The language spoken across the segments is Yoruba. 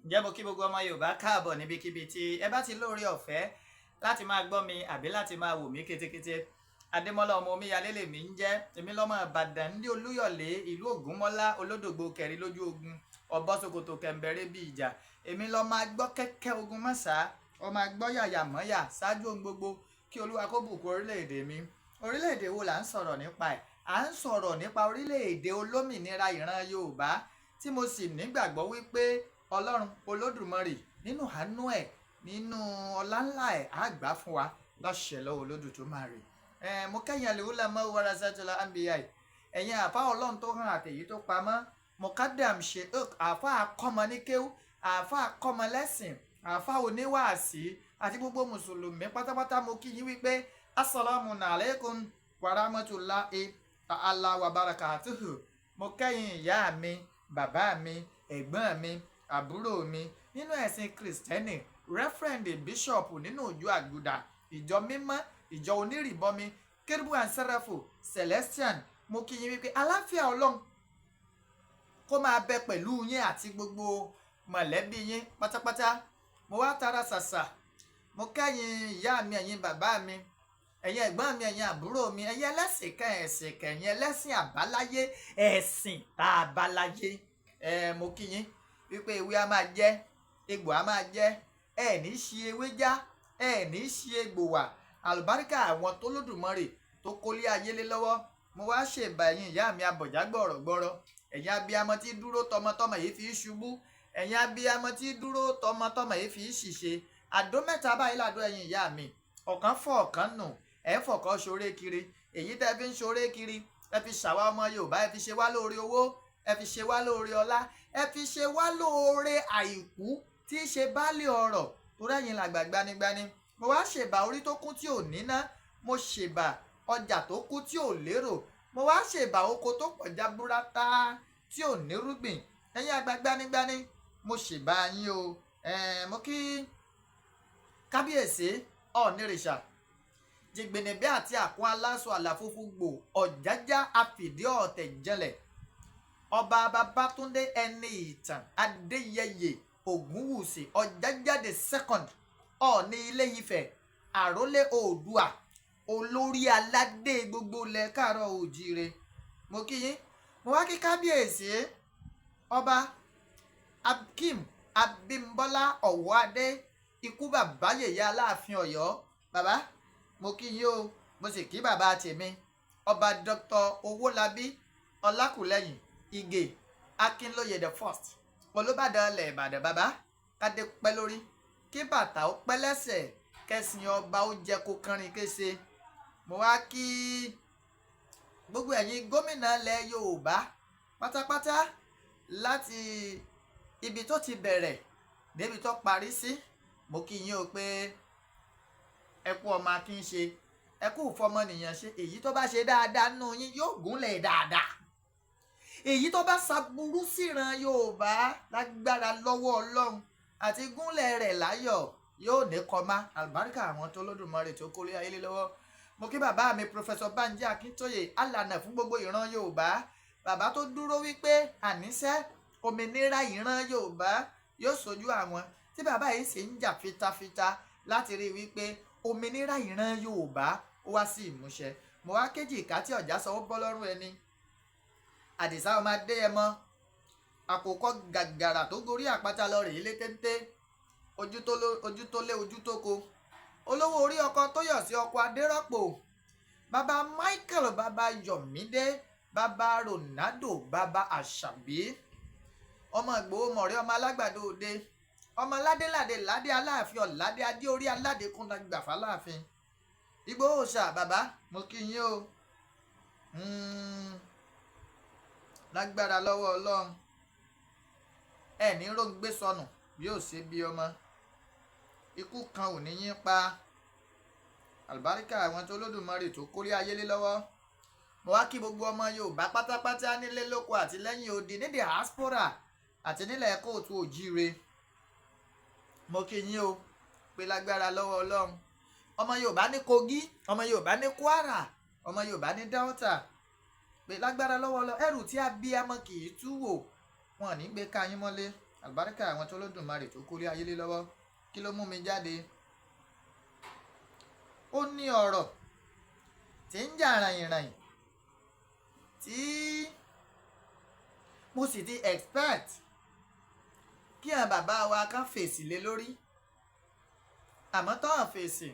ǹjẹ́ mo kí gbogbo ọmọ Yorùbá káàbọ̀ níbikíbi tí ẹ bá ti lóore ọ̀fẹ́ láti máa gbọ́ mi àbí láti máa wò mí kétékété. Adémọ́lá ọmọ omíyalé lèmi ń jẹ́, èmi lọ́mọ Ìbàdàn ní Olúyọ̀lé ìlú Ògúnmọ́lá olódògbò kẹrin lójú ogun ọ̀bọ Sòkòtò kẹ̀m̀bẹ̀rẹ̀ bí ìjà. Èmi lọ́mọ agbọ́ kẹ́kẹ́ ogun mọ́sá ọmọ agbọ́ yàyà mọ́yà ṣáájú ohun gbogbo kí Olúwa kó bùkún orílẹ̀-èdè mi. Orílẹ̀-èdè wo là ń sọ̀rọ̀ nípa ẹ̀? À ń sọ̀rọ̀ nípa orílẹ̀-èdè olómìnira ìran Yorùbá tí mo sì nígbàgbọ́ wípé Ọlọ́run Olódùmarè nínú àánú ẹ̀ nínú ọlá ńlá ẹ̀ á gbà fún wa láṣẹ lọ́wọ́ Olódùmarè. Mo kẹ́yìn al-ulama warasatul anbiya, ẹ̀yin àfa Ọlọ́run tó hàn àtẹ̀yí tó pamọ́, mọ̀kádàm sheikh àfa akọ́mọ ní kéwú, àfa akọ́mọ lẹ́sìn, àfa oníwàásí àti gbogbo mùsùlùmí pátápátá mo kí yín wípé assalamu alaikum warahmatullahi ta'ala wabarakatuhu. Mo kẹ́yìn ìyá mi, bàbá mi, ẹ̀gbọ́n mi, àbúrò mi nínú ẹ̀sìn kìrìsìtẹ́nì, rẹ́fẹ̀rẹ̀ndì bíṣọ̀pù nínú ìjọ àgùdà, ìjọ mímọ́, ìjọ onírìbọmi, kérúbù and sẹ́ráfù, celestian. Mo kí yín wípé àlàáfíà Ọlọ́run kó máa bẹ pẹ̀lú yín àti gbogbo mọ̀lẹ́bí yín pátápátá. Mo wá tara ṣàṣà mo kẹ́yìn ìyá mi, ẹ̀yin bàbá mi, ẹ̀yin ẹ̀gbọ́n mi, ẹ̀yin àbúrò mi, ẹ̀yin ẹlẹ́sìn kan ẹ̀sìn kẹ̀yìn ẹlẹ́sìn àbáláyé ẹ̀sìn tá a bá láyé. Mo kí yín wípé ewé a máa jẹ́, egbò a máa jẹ́, ẹ̀ ní ṣe ewé já, ẹ̀ ní ṣe egbò wà. Àlùbáríkà àwọn tó lódùmarè tó kólé ayé lé lọ́wọ́. Mo wá ṣèbà ẹ̀yin ìyá mi abọ̀já gbọ̀rọ̀gbọ̀rọ̀, ẹ̀yin abiyamọ tí dúró tọmọtọmọ yìí fi ṣubú, ẹ̀yin abiyamọ tí dúró tọmọtọmọ yìí fi ṣìṣe. Àdó mẹ́ta báyìí làdó ẹ̀yin ìyá mi, ọ̀kan fọ́ ọ̀kan nù, ẹ̀ fọ̀kọ́ ṣoré kiri. Èyí tẹ́ fi ń ṣoré kiri ẹ fi ṣàwa ọmọ Yorùbá, ẹ fi ṣe wá lóore owó, ẹ fi ṣe wá lóore ọlá, ẹ fi ṣe wá lóore àìkú tí í ṣe baálé ọrọ̀ tó rẹ́yìn làgbà gbanigbani. Mo wá ṣèbà orí tó kún tí ò níná, mo ṣèbà ọjà tó kún tí ò lérò, mo wá ṣèbà oko tó pọ̀ jaburata tí ò nírúgbìn. Ẹ̀yin àgbà gbanigbani mo ṣèbà yín o. Mo kí kábíyèsí ọ̀nìrìṣà jìgbìnìbí àti àkún aláṣọ àlàfúfú gbò ọ̀jájá àfìdí ọ̀tẹ̀ jẹlẹ̀ ọba Babátúndé ẹni ìtàn Adéyẹyè Ògúnwùsì Ọ̀jájá second Ọọ̀ni Ilé Ifẹ̀ àrólé Oòduà olórí aládé gbogbo ilẹ̀ Káàárọ̀ Oòjíire. Mo kí yín, mo wá kí kábíyèsí ọba Akim Abímbọ́lá Ọ̀wọ́adé ikú bàbá yèyé Aláàfin Ọ̀yọ́. Bàbá mo kí yín o, mo sì kí bàbá tèmi ọba Dr. Owólabí Ọlákùlẹ́yìn Ìgè Akínlóye the first Olúbàdàn ilẹ̀ Ìbàdàn. Bàbá kádé pẹ́ lórí, kí bàtà ó pẹ́ lẹ́sẹ̀, kẹsìn ọba ó jẹ́ kó kánrin kése. Mo wá kí gbogbo ẹ̀yin gómìnà ilẹ̀ Yorùbá pátápátá láti ibi tó ti bẹ̀rẹ̀ débi tó parí sí. Mo kí yín o pé ẹ kú ọmọ akín ṣe, ẹ kú fọmọnìyàn ṣe. Èyí tó bá ṣe dáadáa nínú yín yóò gúnlẹ̀ dáadáa, èyí tó bá ṣaburú síran Yorùbá lágbára lọ́wọ́ Ọlọ́run àti gúnlẹ̀ rẹ̀ láyọ̀ yóò ní kọ́má. Àlùbáríkà àwọn tó lódùmarè tó kólé ayé lé lọ́wọ́. Mo kí bàbá mi Professor Banji Akíntóyè alànà fún gbogbo ìran Yorùbá, bàbá tó dúró wípé àníṣe òmìnira ìran Yorùbá yóò ṣojú àwọn, tí bàbá yìí sì ń jà fitafita láti rí wípé òmìnira ìran Yorùbá ó wá sí ìmúṣẹ. Mo wá kéjì ìka tí ọ̀já sanwó bọ́ lọ́rùn ẹni, Àdìsá ọmọ Adéyẹmọ àkókò gàgàrà tó gorí àpáta lọ rèé lé téńté, ojú tó lé ojú tó ko, olówó orí ọkọ tó yọ̀ sí ọkọ Adérọ́pò, bàbá Michael, bàbá Yọ̀mídé, bàbá Ronaldo, bàbá Àṣàbí, ọmọ Ìgbòho mọ̀rẹ́ ọmọ alágbàdo òde, ọmọ ládéládé ládé Aláàfin ọ̀ládé adé orí aládé kún lágbàfà láàfin. Ìgbòho ṣà bàbá mo kí yín o. Lágbára lọ́wọ́ Ọlọ́run ẹ ní róńgbé sọnù bí ó ṣe bí ọmọ, ikú kan ò ní yín pa. Àlùbáríkà àwọn tó lódùmarè tó kórí ayé lé lọ́wọ́. Mo wá kí gbogbo ọmọ Yorùbá pátápátá nílé lóko àti lẹ́yìn odi, ní diaspora àti nílẹ̀ Kóòtù Òjíire. Mo kí yín o pé lágbára lọ́wọ́ Ọlọ́run ọmọ Yorùbá ní Kogi, ọmọ Yorùbá ní Kwara, ọmọ Yorùbá ní Delta, pé lágbára lọ́wọ́ Ọlọ́run ẹrù tí abiyamọ kì í tú wò wọn ní gbé ká yín mọ́lé. àlùbáríkà àwọn tó lódùmarè tó kólé ayé lé lọ́wọ́. Kí ló mú mi jáde? Ó ní ọ̀rọ̀ tí ń jà ràyìnràyìn tí mo sì ti expect kí àwọn bàbá wa kan fèsì lé lórí, àmọ́ tọ́hàn fèsì.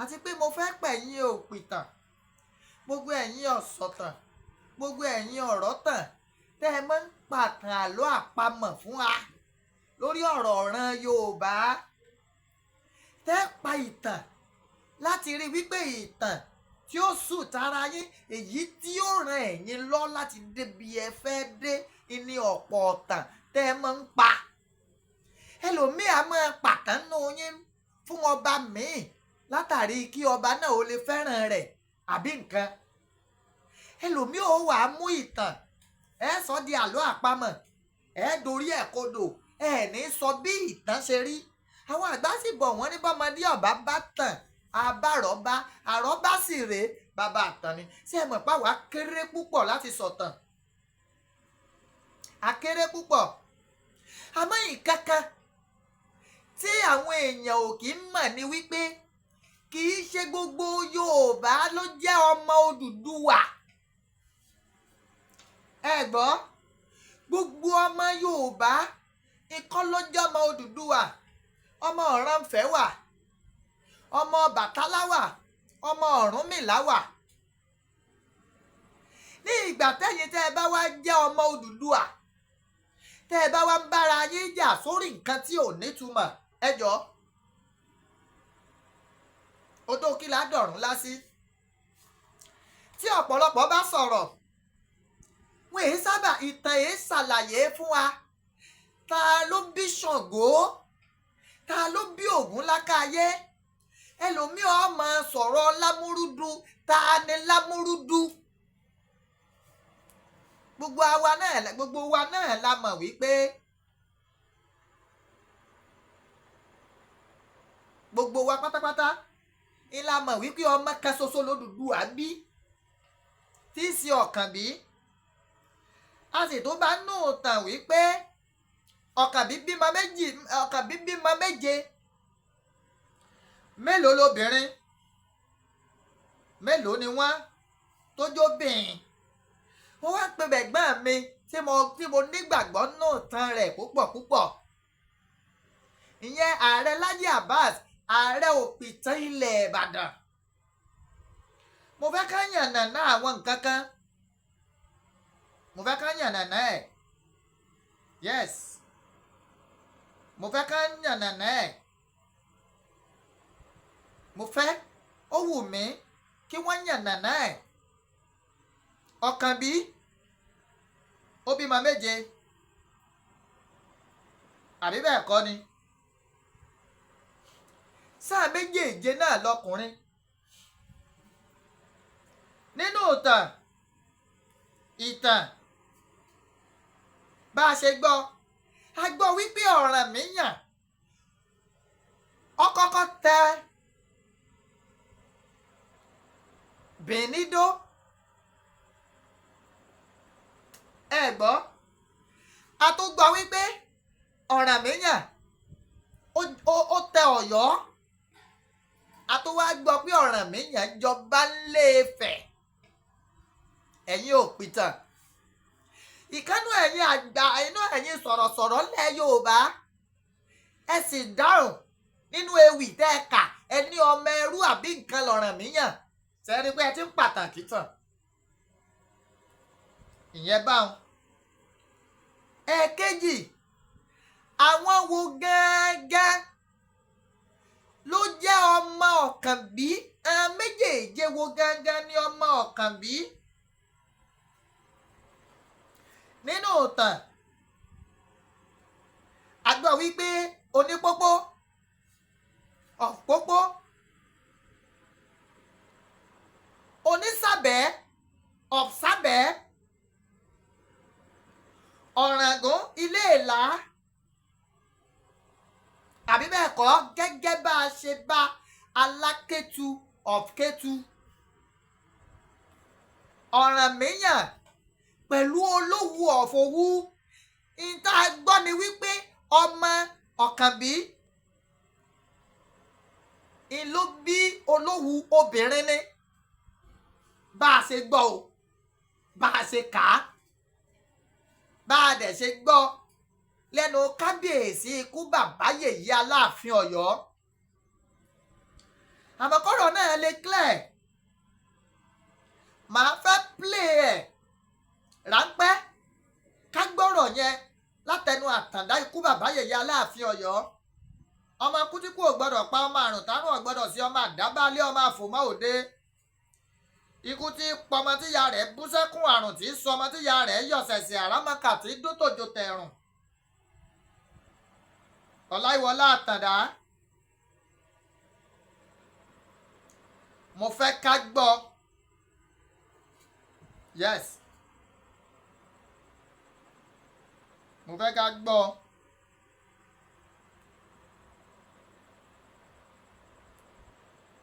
Àti pé mo fẹ́ pẹ̀yìn òpìtàn, gbogbo ẹ̀yin ọ̀sọ̀tàn, gbogbo ẹ̀yin ọ̀rọ̀ tàn tẹ́ ẹ máa ń pàtàn àlọ́ àpamọ̀ fún wa lórí ọ̀rọ̀ ọ̀ràn Yorùbá, tẹ́ pa ìtàn láti rí wípé ìtàn tí ó sùn tara yín, èyí tí ó ràn ẹ̀yin lọ láti débi ẹ fẹ́ dé ní ọ̀pọ̀ ọ̀tàn tẹ́ ẹ máa ń pa. Ẹlòmíì á máa pàtánù yín fún ọba míì látàrí kí ọba náà ó lè fẹ́ràn rẹ̀ àbí nǹkan. Ẹlòmíì ó wà á mú ìtàn ẹ sọ di àlọ́ àpamọ̀, ẹ dorí ẹ̀ kodò, ẹ ní sọ bí ìtàn ṣe rí. Àwọn àgbà sì bọ̀ wọ́n ní bọ́mọdé ọ̀bá bá tàn abárọ̀bá, àrọ́bá sì rèé bàbá àtàn ni. Ṣé ẹ mọ̀ pé àwa kéré púpọ̀ láti sọ̀tàn? Akéré púpọ̀. Àmọ́ ìkankan tí àwọn èèyàn ò kì í mọ̀ ni wípé kì í ṣe gbogbo Yorùbá ló jẹ́ ọmọ Odùduwà. Ẹ gbọ́, gbogbo ọmọ Yorùbá ikọ́ ló jẹ́ ọmọ Odùduwà. Ọmọ Ọ̀rànfẹ̀ wà, ọmọ Bàtálá wà, ọmọ Ọ̀rúnmìlà wà. Ní ìgbà tẹ́yin tẹ́ ẹ bá wá jẹ́ ọmọ Odùduwà, tẹ́ ẹ bá wá ń bára yín jà sórí nǹkan tí ò nítumọ̀, ẹ jọ̀ọ́, odó kí la dọ̀rùn lásì. Tí ọ̀pọ̀lọpọ̀ bá sọ̀rọ̀, wọ́n èé sábà ìtàn èé ṣàlàyé fún wa ta ló bí Ṣàngó, ta ló bí Ògún lákáyé. Ẹlòmíì ó máa sọ̀rọ̀ Lámúrúdù, ta ni Lámúrúdù. Gbogbo wa náà la mọ̀ wípé gbogbo wa pátápátá la mọ̀ wípé ọmọ kan ṣoṣo l'Odùduwà bí, tí í ṣe Ọ̀kànbí. A sì tó bá nù tàn wípé Ọ̀kànbí bímọ méje. Mélòó lobìnrin, mélòó ni wọ́n tó jóbìnrin. Wọ́n wá pe bẹ̀gbọ́n mi tí mo nígbàgbọ́ náà tán rẹ̀ púpọ̀ púpọ̀. Ìyẹn ààrẹ Lájí Abbas, ààrẹ òpìtàn ilẹ̀ Ìbàdàn. Mo fẹ́ ká yànnàná àwọn nǹkan kan. Mo fẹ́ ká yànnàná ẹ̀. Yes. Mo fẹ́ ká yànnàná ẹ̀. Mo fẹ́, ó wù mí kí wọ́n yànnàná ẹ̀. Ọ̀kànbí ó bímọ méje, àbí bẹ́ẹ̀ kọ́ ni? Sáà méjèèje náà lọkùnrin. Nínú ìtàn bá a ṣe gbọ́, a gbọ́ wípé Ọ̀rànmíyàn ó kọ́kọ́ tẹ Bìnídó. Ẹ gbọ́, a tún gbọ́ wípé Ọ̀rànmíyàn ó tẹ Ọ̀yọ́. A tún wá gbọ́ pé Ọ̀rànmíyàn jọba Ilé-Ifẹ̀. Ẹ̀yin òpìtàn, ìkánú ẹ̀yin àgbà, inú ẹ̀yin sọ̀rọ̀sọ̀rọ̀ ńlẹ̀ Yorùbá, ẹ sì dáhùn nínú ewì tẹ́ ẹ kà, ẹ ní ọmọ ẹrú àbí nǹkan l'Ọ̀rànmíyàn. Ṣé rí pé ẹ ti ń pàtàkì tàn? Ìyẹn báwọn. Ẹ̀kejì, àwọn wo gángan ló jẹ́ ọmọ Ọ̀kànbí? Àwọn méjèèje wo gángan ni ọmọ Ọ̀kànbí? Nínú ìtàn, a gbọ́ wípé Onípópó, Ọ̀pópó, Onísàbẹ̀, Ọ̀sábẹ̀, Ọ̀ràngún, Ilé-Ìlá, àbí bẹ́ẹ̀ kọ́, gẹ́gẹ́ bá a ṣe bá Alákétu of Kétu. Ọ̀rànmíyàn pẹ̀lú Olówú of Owú ìta gbọ́ ni wípé ọmọ Ọ̀kànbí ìlú bí Olówu obìnrin ni bá a ṣe gbọ́ o bá a ṣe kà á bá a dẹ̀ ṣe gbọ́ lẹ́nu kábíyèsí ikú bàbá yèyí Aláàfin Ọ̀yọ́ àmọ́kọ́rọ̀ náà lè clear màá fẹ́ play ẹ̀ ráńpẹ́ ká gbọ́rọ̀ yẹn látẹnu àtàndá ikú bàbá yèyí Aláàfin Ọ̀yọ́ ọmọ kútíkù ò gbọ́dọ̀ pa ọmọ àrùn tárùn ò gbọ́dọ̀ sí ọmọ àdábálé ọmọ àfòmọ́ òde ikú tí pọmọ tíya rẹ̀ bú sẹ́kún àrùn tí sọmọ tíya rẹ̀ yọ̀sẹ̀sẹ̀ àrámọ́kà tí dótòjò tẹ̀rùn Ọláyíwọlá Àtàndá mo fẹ́ ká gbọ́ yes mo fẹ́ ká gbọ́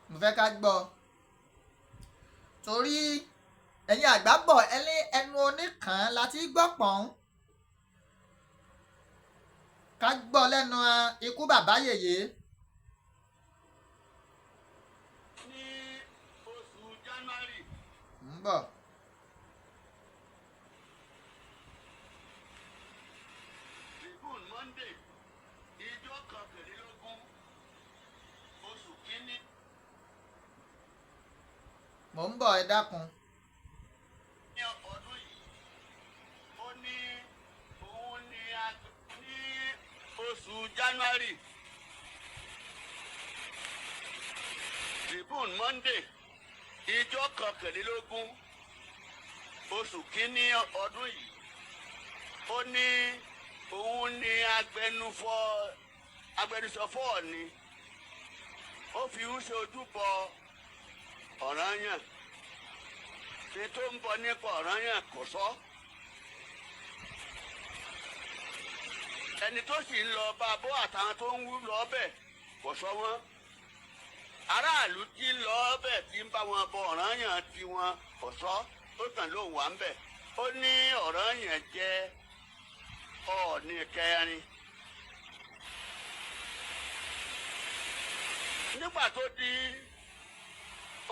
mo fẹ́ ká gbọ́ torí ẹ̀yin àgbà bọ̀ ẹnu oníkan láti gbọ́ pọ̀n ká gbọ́ lẹ́nu ikú bàbá yèyé. ní oṣù January. ń bọ̀. Tribune Monday ìjọ kọkànlélógún oṣù kínní. mò ń bọ̀ ẹ dákun. ní ọdún yìí ó ní òun ní oṣù January. Tribune Monday ìjọ kọkànlélógún oṣù kínní ọdún yìí ó ní òun ní agbẹnusọ fọ́ọ̀ni ó fi ń ṣe ojúbọ Ọ̀rànyàn ní tó ń bọ nípa Ọ̀rànyàn kò sọ ẹni tó sì ń lọ bá bó àtàwọn tó ń wú lọ bẹ̀ kò sọ wọn aráàlú tí ń lọ bẹ̀ tí ń bá wọn bọ Ọ̀rànyàn tiwọn kò sọ ó kàn ló wà ń bẹ̀ ó ní Ọ̀rànyàn jẹ́ Ọọ̀ni kẹrin nígbà tó di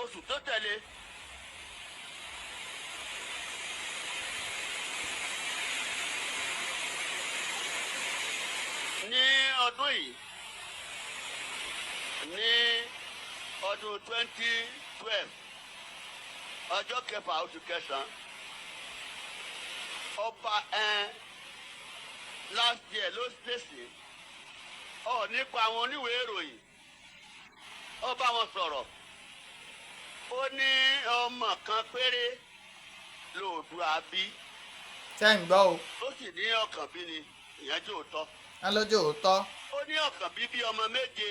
oṣù tó tẹ̀lé ní ọdún yìí ní ọdún 2012 ọjọ́ kẹfà oṣù kẹsàn-án ọba last year ló ṣèṣe nípa àwọn oníwèé ìròyìn ó bá wọn sọ̀rọ̀ ó ní ọmọ kan péré lòdùà bí. ṣé ń gbọ́ o. ó sì ní ọkàn bí ni ìyẹn jẹ́ òótọ́. ẹ lójú òótọ́. ó ní ọkàn bí bí ọmọ méje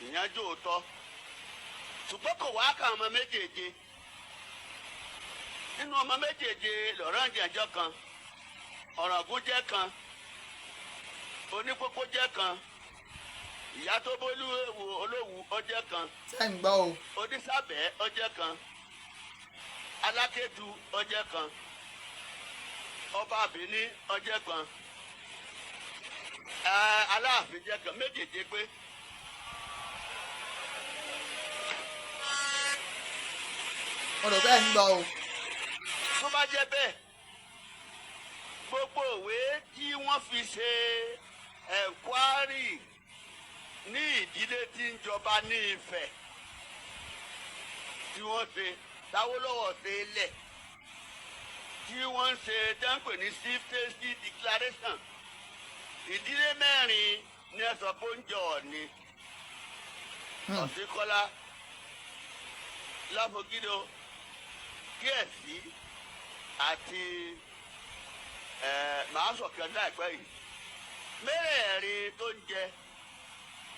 ìyẹn jẹ́ òótọ́. ṣùgbọ́n kò wá kà ọmọ méjèèje nínú ọmọ méjèèje Ọ̀rànyàn jẹ́ kan Ọ̀ràngún jẹ́ kan Onípópó jẹ́ kan ìyá tó bólú Olówu ọjẹ́ kan. ṣé ń gbọ́ o. Onísàbẹ̀ ọjẹ́ kan Alákétu ọjẹ́ kan Ọba Bìíní ọjẹ́ kan Aláàfin jẹ́ kan méjèèje pé. mo rò bẹ́ẹ̀ ń gbọ́ o. tó bá jẹ́ bẹ́ẹ̀ gbogbo òwe tí wọ́n fi ṣe ẹ̀kwárì ní ìdílé tí ń jọba ní Ifẹ̀ tí wọ́n ṣe Awólọ́wọ̀ ṣe lẹ̀ tí wọ́n ń ṣe dáńpẹ̀ ní chieftaincy declaration ìdílé mẹ́rin ní ẹ̀sọ́ bóńjọ Ọ̀ọ̀ni Ọ̀ṣínkọ́lá Láfogídó Kíyèsí àti màá sọ̀kẹ́ láìpẹ́ yìí mẹ́rẹ̀ẹ̀rin tó ń jẹ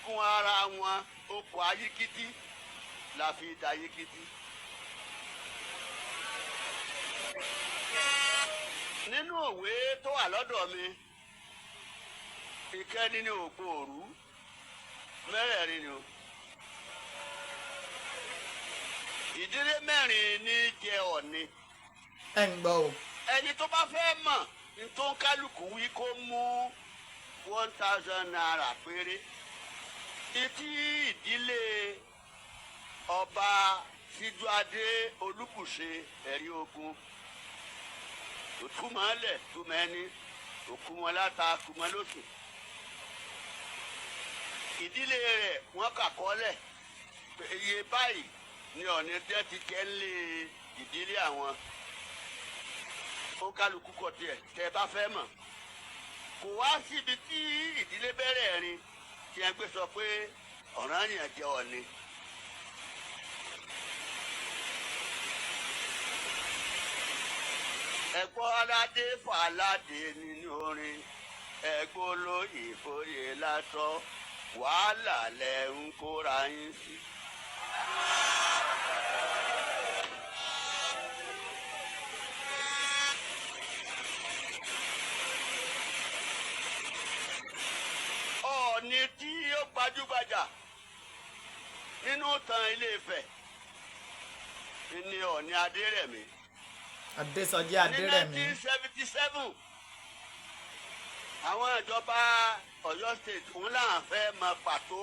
fún ara wọn okò ayíkítí la fi da ayíkítí. nínú òwe tó wà lọ́dọ̀ mi ìkẹ́ni ní ògbó òru mẹ́rẹ̀ẹ̀rin ni o. ìdílé mẹ́rin ní jẹ Ọ̀ọ̀ni. ẹ ń gbọ́ o. ẹni tó bá fẹ́ mọ̀ nítorí kálukú wí kó mú 1,000 naira péré. Títí ìdílé ọba Síjúadé Olúbùṣe ẹ̀rí ogun òtúmọ̀lẹ̀ túmẹ̀ni òkú wọn láta kú wọn lóṣù. Ìdílé rẹ̀ wọ́n kàkọ́lẹ̀ pé iye báyìí ni ọ̀nà tẹ́ ti jẹ́ lé ìdílé àwọn. Ó kálukú kọ̀ tiẹ̀ tẹ́ bá fẹ́ mọ̀. Kò wá síbi tí ìdílé bẹ̀rẹ̀ rin tí ẹ gbé sọ pé ọ̀ranyàn jẹ́ Ọọ̀ni. Ẹ̀gbọ́n aládé fàládé nínú orin ẹ̀gbọ́n olóyè fòye lásán wàhálà lẹ̀ ń kóra yín sí. Ọọ̀ni tí ó gbajúgbajà nínú ìtàn Ilé-Ifẹ̀ ni Ọọ̀ni Adérẹ̀mí. Adésọjí Adérẹ̀mí. Ní 1977 àwọn ìjọba Ọ̀yọ́ state òun náà fẹ́ mọ pàtó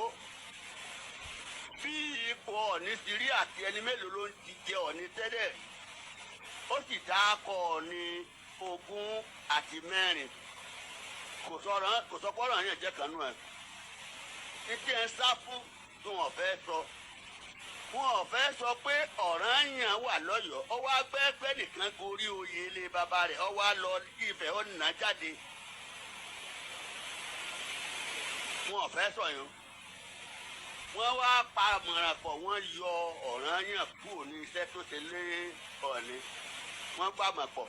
bí ipò Ọọ̀ni ti rí àti ẹni mélòó ló ń ti jẹ Ọọ̀ni tẹ́lẹ̀. Ó sì dákọ̀ Ọọ̀ni 20 àti 4. Kò sọ pọ́nrọ̀ yẹn jẹ́ kanú ẹ̀. Títí ẹ̀ ń sá fún tí wọ́n fẹ́ sọ. Wọ́n fẹ́ sọ pé ọ̀ranyàn wà lọ́yọ̀ọ́. Ó wá gbẹ́gbẹ́ nìkan gorí oyè ilé bàbá rẹ̀. Ó wá lọ Ifẹ̀ ó nà jáde. Wọ́n fẹ́ sọ yẹn. Wọ́n wá pa àmọ̀ràn pọ̀. Wọ́n yọ ọ̀ranyàn kúrò ní iṣẹ́ tó ṣe lé Ọọ̀ni. Wọ́n gbàmọ̀ pọ̀.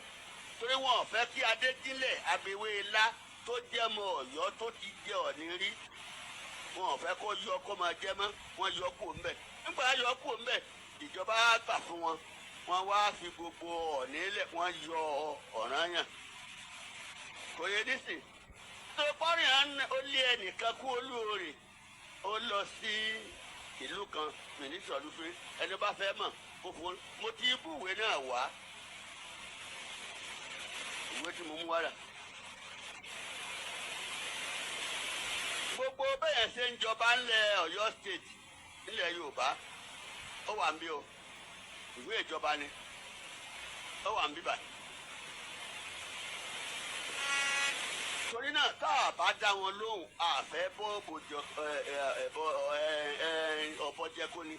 Torí wọ́n fẹ́ kí Adédìlẹ̀ Abẹ́wé Ilá tó jẹ́ ọmọ Ọ̀yọ́ tó ti jẹ Ọọ̀ni rí. Wọ́n fẹ́ kó yọ kó máa jẹ́ mọ́. Wọ́n yọ kúrò ńbẹ̀. Nígbà yọ kúrò ńbẹ̀ ìjọba gbà fún wọn. Wọ́n wá fi gbogbo Ọọ̀ni lẹ̀ wọ́n yọ ọ̀ranyàn. Kò yẹ nísìn. Tó pọ́nrìn ó lé ẹnìkan kú Olúorè. Ó lọ sí ìlú kan mínísítì Ọdúnfẹ́. Ẹni bá fẹ́ mọ̀ kó fún un. Mo ti búwèé náà wá. Ìwé tí mo mú wá rà. Gbogbo bẹ́ẹ̀ ṣe ń jọba ńlẹ̀ Ọ̀yọ́ state nílẹ̀ Yorùbá ó wà ń bí o ìwé ìjọba ni ó wà ń bí báyìí. Torí náà tá a bá dá wọn lóhùn àfẹ́ bọ́ọ̀bọ̀jọ ọ̀bọ̀jẹ̀kọ ni.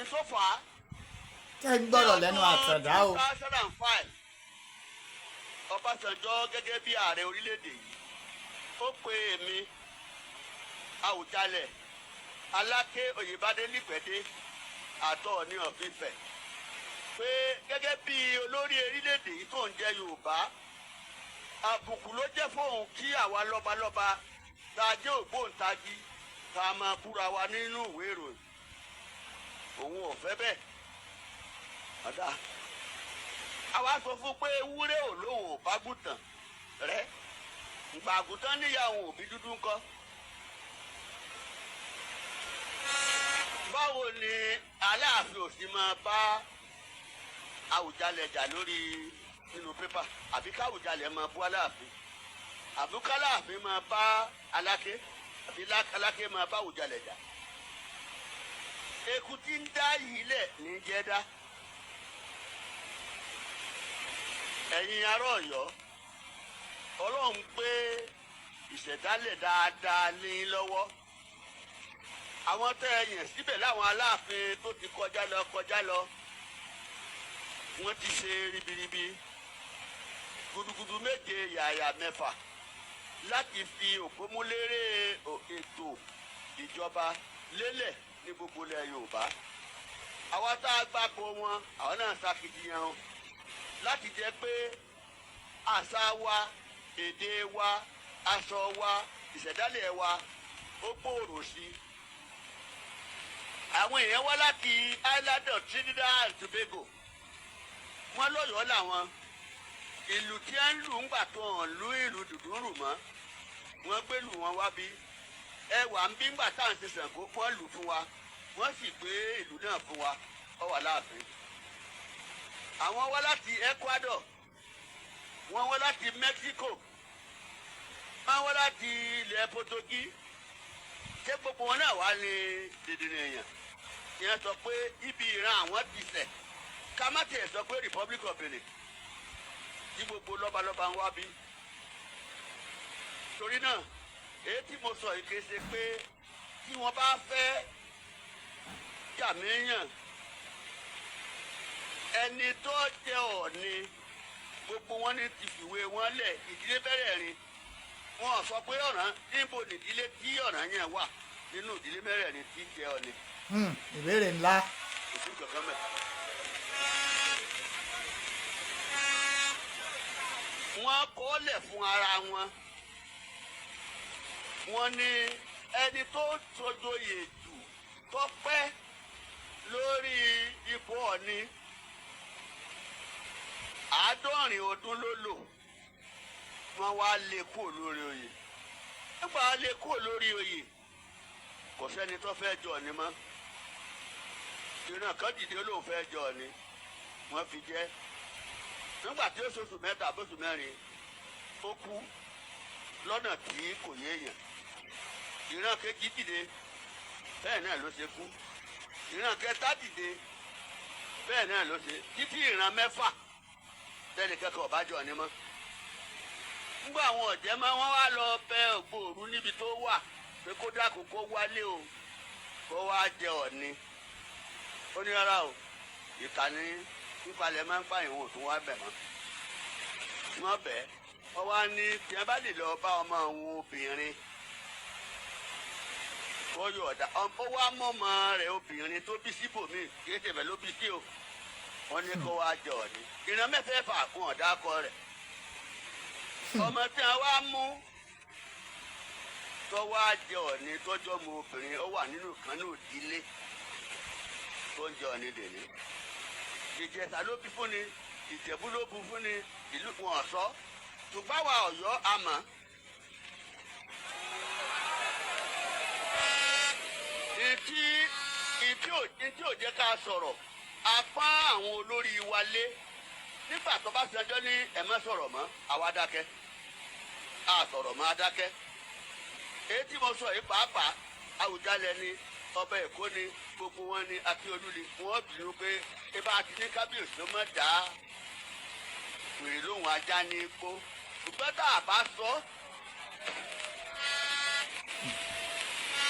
Ìsọfà. Ẹ ń gbọ́dọ̀ lẹ́nu Àtàndá o. 2005 Ọbásanjọ́ gẹ́gẹ́ bí ààrẹ orílẹ̀-èdè yìí ó pe èmi Àwùjalẹ̀ Aláké Oyèbádé Lípẹ̀dé àtọ̀ ní Ọ̀fífẹ̀ pé gẹ́gẹ́ bí olórí orílẹ̀-èdè yìí tó ń jẹ́ Yorùbá àbùkù ló jẹ́ fóun kí àwa lọ́balọ́ba tá a jẹ́ ògbóǹtagì tá a máa búra wa nínú ìwé ìròyìn. Òun ò fẹ́ bẹ́ẹ̀. Ọ̀dà àwa sọ fún pé ewúrẹ́ ò lóun ò bá gùtàn rẹ̀ ìgbà àgùntàn níyà òun òbí dúdú ńkọ́. Báwo ni Aláàfin ò sì máa bá Àwùjalẹ̀ jà lórí nínú pépà àbí káwùjalẹ̀ máa bú Aláàfin àbí káláàfin máa bá Aláké àbí Aláké máa bá Àwùjalẹ̀ jà. Eku tí ń dá yìí lẹ̀ ní jẹ́dá. Ẹ̀yin ará Ọ̀yọ́ Ọlọ́run gbé ìṣẹ̀dálẹ̀ dáadáa ní lọ́wọ́. Àwọn tẹ́ ẹ yàn síbẹ̀ láwọn Aláàfin tó ti kọjá lọ wọ́n ti ṣe ribiribi gudugudu méje yàyà mẹ́fà láti fi òpómúlérè ètò ìjọba lélẹ̀ ní gbogbo ilẹ̀ Yorùbá. Àwọn tá a gbàgbọ́ wọn àwọn náà ṣàkìdíyan láti jẹ́ pé àṣà wa èdè wa aṣọ wa ìṣẹ̀dálẹ̀ wa ó gbòòrò sí i. Àwọn èèyàn wá láti Island of Trinidad and Tobago. Wọ́n lọ́yọ̀ọ́ làwọn ìlú tí a ń lù ń gbà tó hàn lú ìlú dùdúrù mọ́. Wọ́n gbé lù wọn wá bí. Ẹwà ń bí ń gbà tá à ń ṣe Ṣàngó wọ́n lù fún wa. Wọ́n sì gbé ìlú náà fún wa. Ó wà láàfin. Àwọn wá láti Ecuador. wọ́n wá láti Mexico wọ́n wá láti ilẹ̀ Portugal ṣé gbogbo wọn náà wá ní dèdèrè èèyàn ìyẹn sọ pé ibi ìran àwọn ti ṣẹ̀ ká má tiẹ̀ sọ pé Republic of Benin tí gbogbo lọ́balọ́ba ń wá bí torí náà èyí tí mo sọ yìí kìí ṣe pé tí wọ́n bá fẹ́ jàmíyàn ẹni tó jẹ́ Ọọ̀ni gbogbo wọn ní ti fìwé wọn lẹ̀ ìdílé mẹ́rẹ̀ẹ̀rin wọn sọ pé ọ̀ràn níbo nìdílé tí ọ̀ràn yẹn wà nínú ìdílé mẹ́rẹ̀ẹ̀rin tí jẹ́ Ọọ̀ni. ìbéèrè ńlá. òfin kankan mẹ́. wọ́n kọ́lẹ̀ fún ara wọn wọ́n ní ẹni tó ṣojoyè jù tó pẹ́ lórí ipò Ọọ̀ni 70 ọdún ló lò wọ́n wá lé kúrò lórí oyè nígbà lé kúrò lórí oyè kò sẹ́ni tó fẹ́ jọ Ọọ̀ni mọ́ ìran kan dìde lóun fẹ́ jọ Ọọ̀ni wọ́n fi jẹ́ nígbà tí ó ṣoṣù 3 àbóṣù 4 ó kú lọ́nà tí kò yéèyàn ìran kejì dìde bẹ́ẹ̀ náà ló ṣe kú ìran kẹta dìde bẹ́ẹ̀ náà ló ṣe títí ìran 6 tẹ́lẹ̀ kẹ́kọ̀ọ́ bá jọ Ọọ̀ni mọ́ nígbà àwọn ọ̀jẹ̀ máa wọ́n wá lọ bẹ Ògbóòrú níbi tó wà pé kó dákun kó wálé o kó wá jẹ Ọọ̀ni ó ní rárá o ìkànnì pípalẹ̀ máa ń pààyàn wọn ò tún wá bẹ̀ mọ́ wọ́n bẹ̀ ọ wá ní tí wọ́n bá lè lọ bá ọmọ àwọn obìnrin kó yọ ọ̀dà ó wá mọ́mọ rẹ̀ obìnrin tó bí síbòmíì kì í tẹ̀fẹ̀ ló bí sí o wọ́n ní kó wá jẹ Ọọ̀ni ìran mẹ́fẹ̀ẹ̀fà fún ọ̀dà akọ rẹ̀ ọmọ tí wọ́n wá mú tó wá jẹ Ọọ̀ni tọ́jọ́ mu obìnrin ó wà nínú kan náà ìdílé tó ń jẹ Ọọ̀ni dèní Ìjẹ̀ṣà ló bí fún ni Ìjẹ̀bú ló bu fún ni ìlú wọn sọ ṣùgbọ́n àwa Ọ̀yọ́ àmọ́ ìtí ò jẹ́ ká sọ̀rọ̀ apá àwọn olórí wa lé nígbà tó bá sanjọ́ ní ẹ má sọ̀rọ̀ mọ́ àwa dákẹ́ a sọ̀rọ̀ mọ́ a dákẹ́ èyí tí mo sọ yìí pàápàá Àwùjalẹ̀ ni ọba Èkó ni gbogbo wọn ni Akíolú ni wọ́n bínú pé ibà ti ní kábíyèsí ló mọ̀ dá wèrè lóhùn ajá ní igbó ṣùgbọ́n tá a bá sọ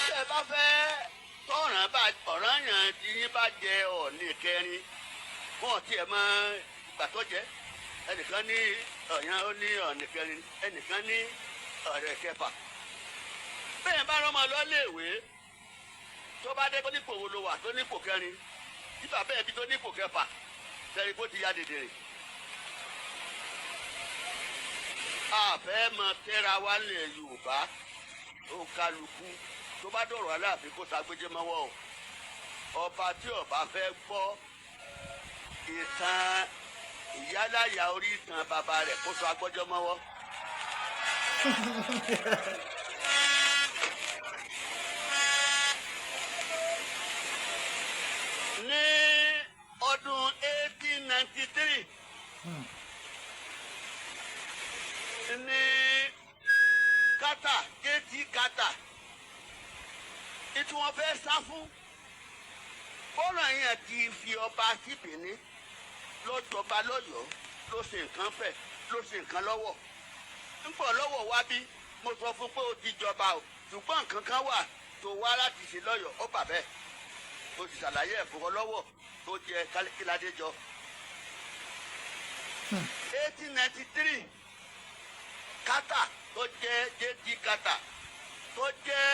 tẹ́ ẹ bá fẹ́ ọ̀ràn yàn tí yín bá jẹ Ọọ̀ni kẹrin wọn tiẹ̀ mọ ìgbà tó jẹ ẹnìkan ní ọ̀yàn ó ní Ọọ̀ni kẹrin ẹnìkan ní ọ̀rẹ́ kẹfà bẹ́ẹ̀ bá rọ́mọ lọ léèwé tó bá dé tó nípò wo ló wà tó nípò kẹrin tí bàbá ẹ̀ bí tó nípò kẹfà sẹ́ni bó ti ya dèdèrè. àfẹ́ mọ tẹ́ra wa lẹ̀ Yorùbá ó kálukú tó bá dọ̀rọ̀ Aláàfin kó sagbéjé mọ́wọ́ o ọba tí ọba fẹ́ gbọ́ ìtàn ìyálàyà orí ìtàn bàbá rẹ̀ kó sọ agbọ́jọ́ mọ́wọ́. ní ọdún 1893 ní kátà kéètì kátà tí wọ́n fẹ́ sá fún bọ́ọ̀lù yẹn ti fi ọba sí Benin lọ́jọba lọ́yọ̀ọ́ ló ṣe nǹkan fẹ̀ ló ṣe nǹkan lọ́wọ́ ńpọ̀ lọ́wọ́ wá bí mo sọ fún pé ó ti jọba o ṣùgbọ́n nǹkan kan wà tó wá láti ṣe lọ́yọ̀ọ́ ó bà bẹ́ẹ̀ ó ti ṣàlàyé ẹ̀fọ́ lọ́wọ́ tó jẹ kíládé jọ. 1893 kátà tó jẹ́ JD kátà tó jẹ́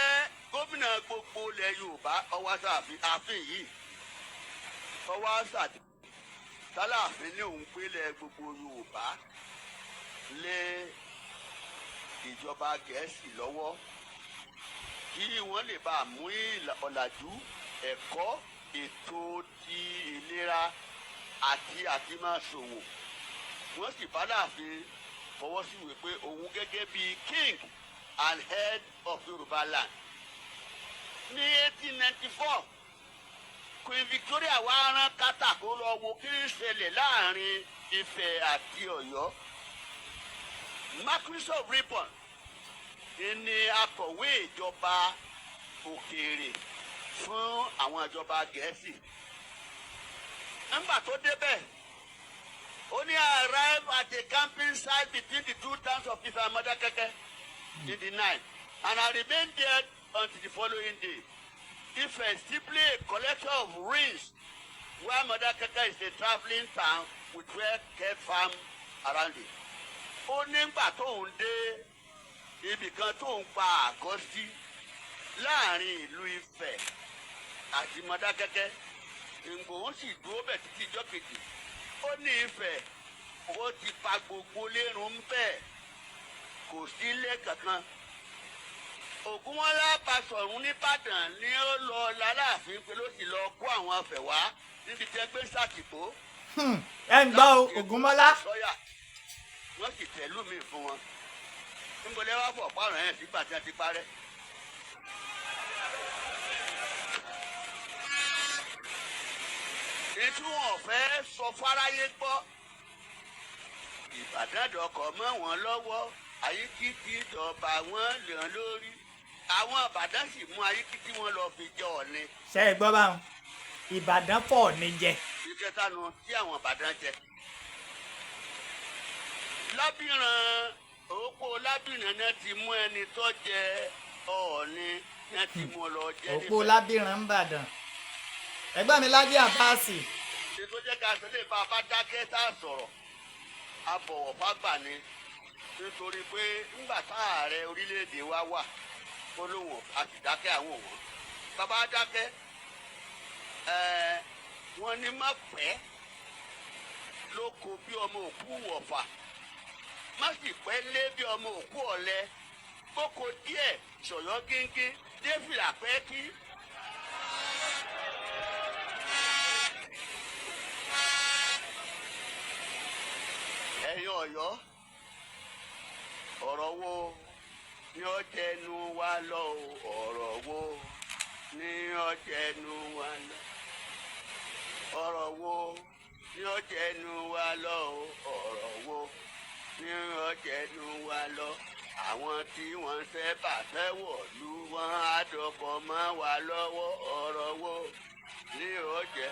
gómìnà gbogbo ilẹ̀ Yorùbá ọwọ́ ààfin yìí ọwọ́ àṣàdé tálàfin ní òun gbélé gbogbo Yorùbá lé ìjọba Gẹ̀ẹ́sì lọ́wọ́ kí wọ́n lè bá mú ọ̀làjú ẹ̀kọ́ ètò ti ìlera àti máa ṣòwò wọ́n sì bá láàfin fọwọ́ sí ìwé pé òun gẹ́gẹ́ bíi king and head of Yorùbá land. ní 1894 Queen Victoria wá rán kátà kó lọ wo kí ń ṣẹlẹ̀ láàrin Ifẹ̀ àti Ọ̀yọ́ Marquis of Ripon ni akọ̀wé ìjọba òkèèrè fún àwọn ìjọba Gẹ̀ẹ́sì. Nígbà tó débẹ̀, ó ní arrive at a camping site between the two towns of Ife and Modakeke in the night, and I remained there until the following day. Ife is simply a collection of ruins, where Modakeke is a travelling town with well-kept farm around it. Ó nígbà tóun dé ibì kan tóun pa àgọ́ sí láàrin ìlú Ifẹ̀ àti Modakeke, ìgbòho sì dúró bẹ̀ títí ijọ́ kejì. Ó ní Ifẹ̀ ó ti pa gbogbo lérun bẹ́ẹ̀, kò sí ilé kankan. Ògúnmọ́lá Basọ̀rún nìbàdàn ni ó lọ l'Aláàfin pé ló sì lọ kó àwọn Ifẹ̀ wá níbi tí wọ́n gbé sàtìpó. Ẹ ń gbọ́ o, Ògúnmọ́lá. Wọ́n sì tẹ̀lú mi fún wọn. Níbo lẹ wá fọ̀ pààrọ̀ yẹn sígbà tí wọ́n ti parẹ́. Ètò wọn fẹ́ sọ fáráyé gbọ́. Ìbàdàn dọkọ̀ mọ́ wọn lọ́wọ́, Ayíkítí dọ̀bà wọn lèèyàn lórí. Àwọn Ìbàdàn sì mú Ayíkítí wọn lọ fi jẹ Ọ̀ọ̀ni. Ṣé ẹ gbọ́ báwọn? Ìbàdàn pọ̀ ní jẹ. Ìkẹta nu tí àwọn Ìbàdàn jẹ. Lábìrán òpó Lábìrán náà ti mú ẹni tó jẹ Ọ̀ọ̀ni náà ti mú lọ jẹ níbẹ̀. Òpó Lábìrán ń bàdàn. Ẹgbẹ́ mi Lájí Àbáàsì. Ètò jẹ́ ká sọ lè bá a bá dákẹ́ tá a sọ̀rọ̀. A bọ̀wọ̀ fágbà ni nítorí pé ńgbà tá ààrẹ orílẹ̀-èdè wa wà ó lóun a sì dákẹ́ àwọn òun. Bàbá dákẹ́ wọ́n ní má pẹ́ ló kó bí ọmọ òkú wọ̀fà, má sì pẹ́ lé bí ọmọ òkú ọ̀lẹ, kókó díẹ̀ ṣọ̀yọ́ gíngín dé fìlà pẹ́ kí. Ẹ̀yin Ọ̀yọ́, ọ̀rọ̀ wo ni ó jẹnu wa lọ o? Ọ̀rọ̀ wo ni ó jẹnu wa lọ? Ọ̀rọ̀ wo ni ó jẹnu wa lọ o? Ọ̀rọ̀ wo ni ó jẹnu wa lọ? Àwọn tí wọ́n fẹ́ bàfẹ́ wọ̀lú wọn á dọkọ̀ mọ́ wa lọ́wọ́. Ọ̀rọ̀ wo ni ó jẹ?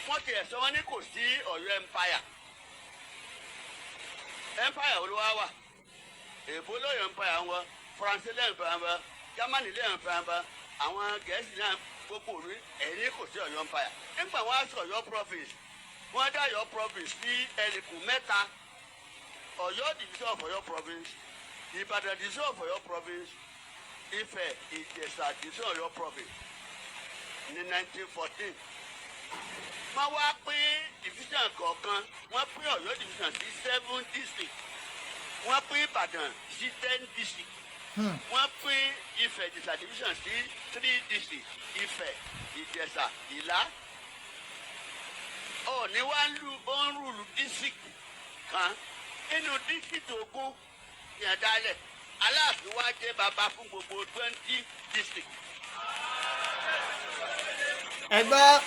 Wọ́n ti ẹ̀sọ́ wọn ní kò sí Ọ̀yọ́ empire. Empire olúwa wà. Èbó lóyè empire wọn, Faransé lẹ́yìn empire wọn, Germany lẹ́yìn empire wọn, àwọn Gẹ̀ẹ́sì náà gbogbo òru ẹ̀yìn kò sí Ọ̀yọ́ empire. Nígbà wọn á sọ Ọ̀yọ́ province, wọ́n dá Ọ̀yọ́ province sí ẹnìkù mẹ́ta. Ọ̀yọ́ division of Ọ̀yọ́ province, Ìbàdàn division of Ọ̀yọ́ province, Ifẹ̀ Ìjẹ̀ṣà division of Ọ̀yọ́ province ní 1914. Wọ́n wá pín division kọ̀ọ̀kan, wọ́n pín Ọ̀yọ́ division sí 7 districts, wọ́n pín Ìbàdàn sí 10 districts, wọ́n pín Ifẹ̀ Ìjẹ̀ṣà division sí 3 districts, Ifẹ̀ Ìjẹ̀ṣà Ìlá. Ọ̀ọ̀ni wá ń rúlu district kan nínú district Ògùn yẹn dálẹ̀. Aláàfin wá jẹ́ bàbá fún gbogbo 20 districts. Ẹ gbọ́.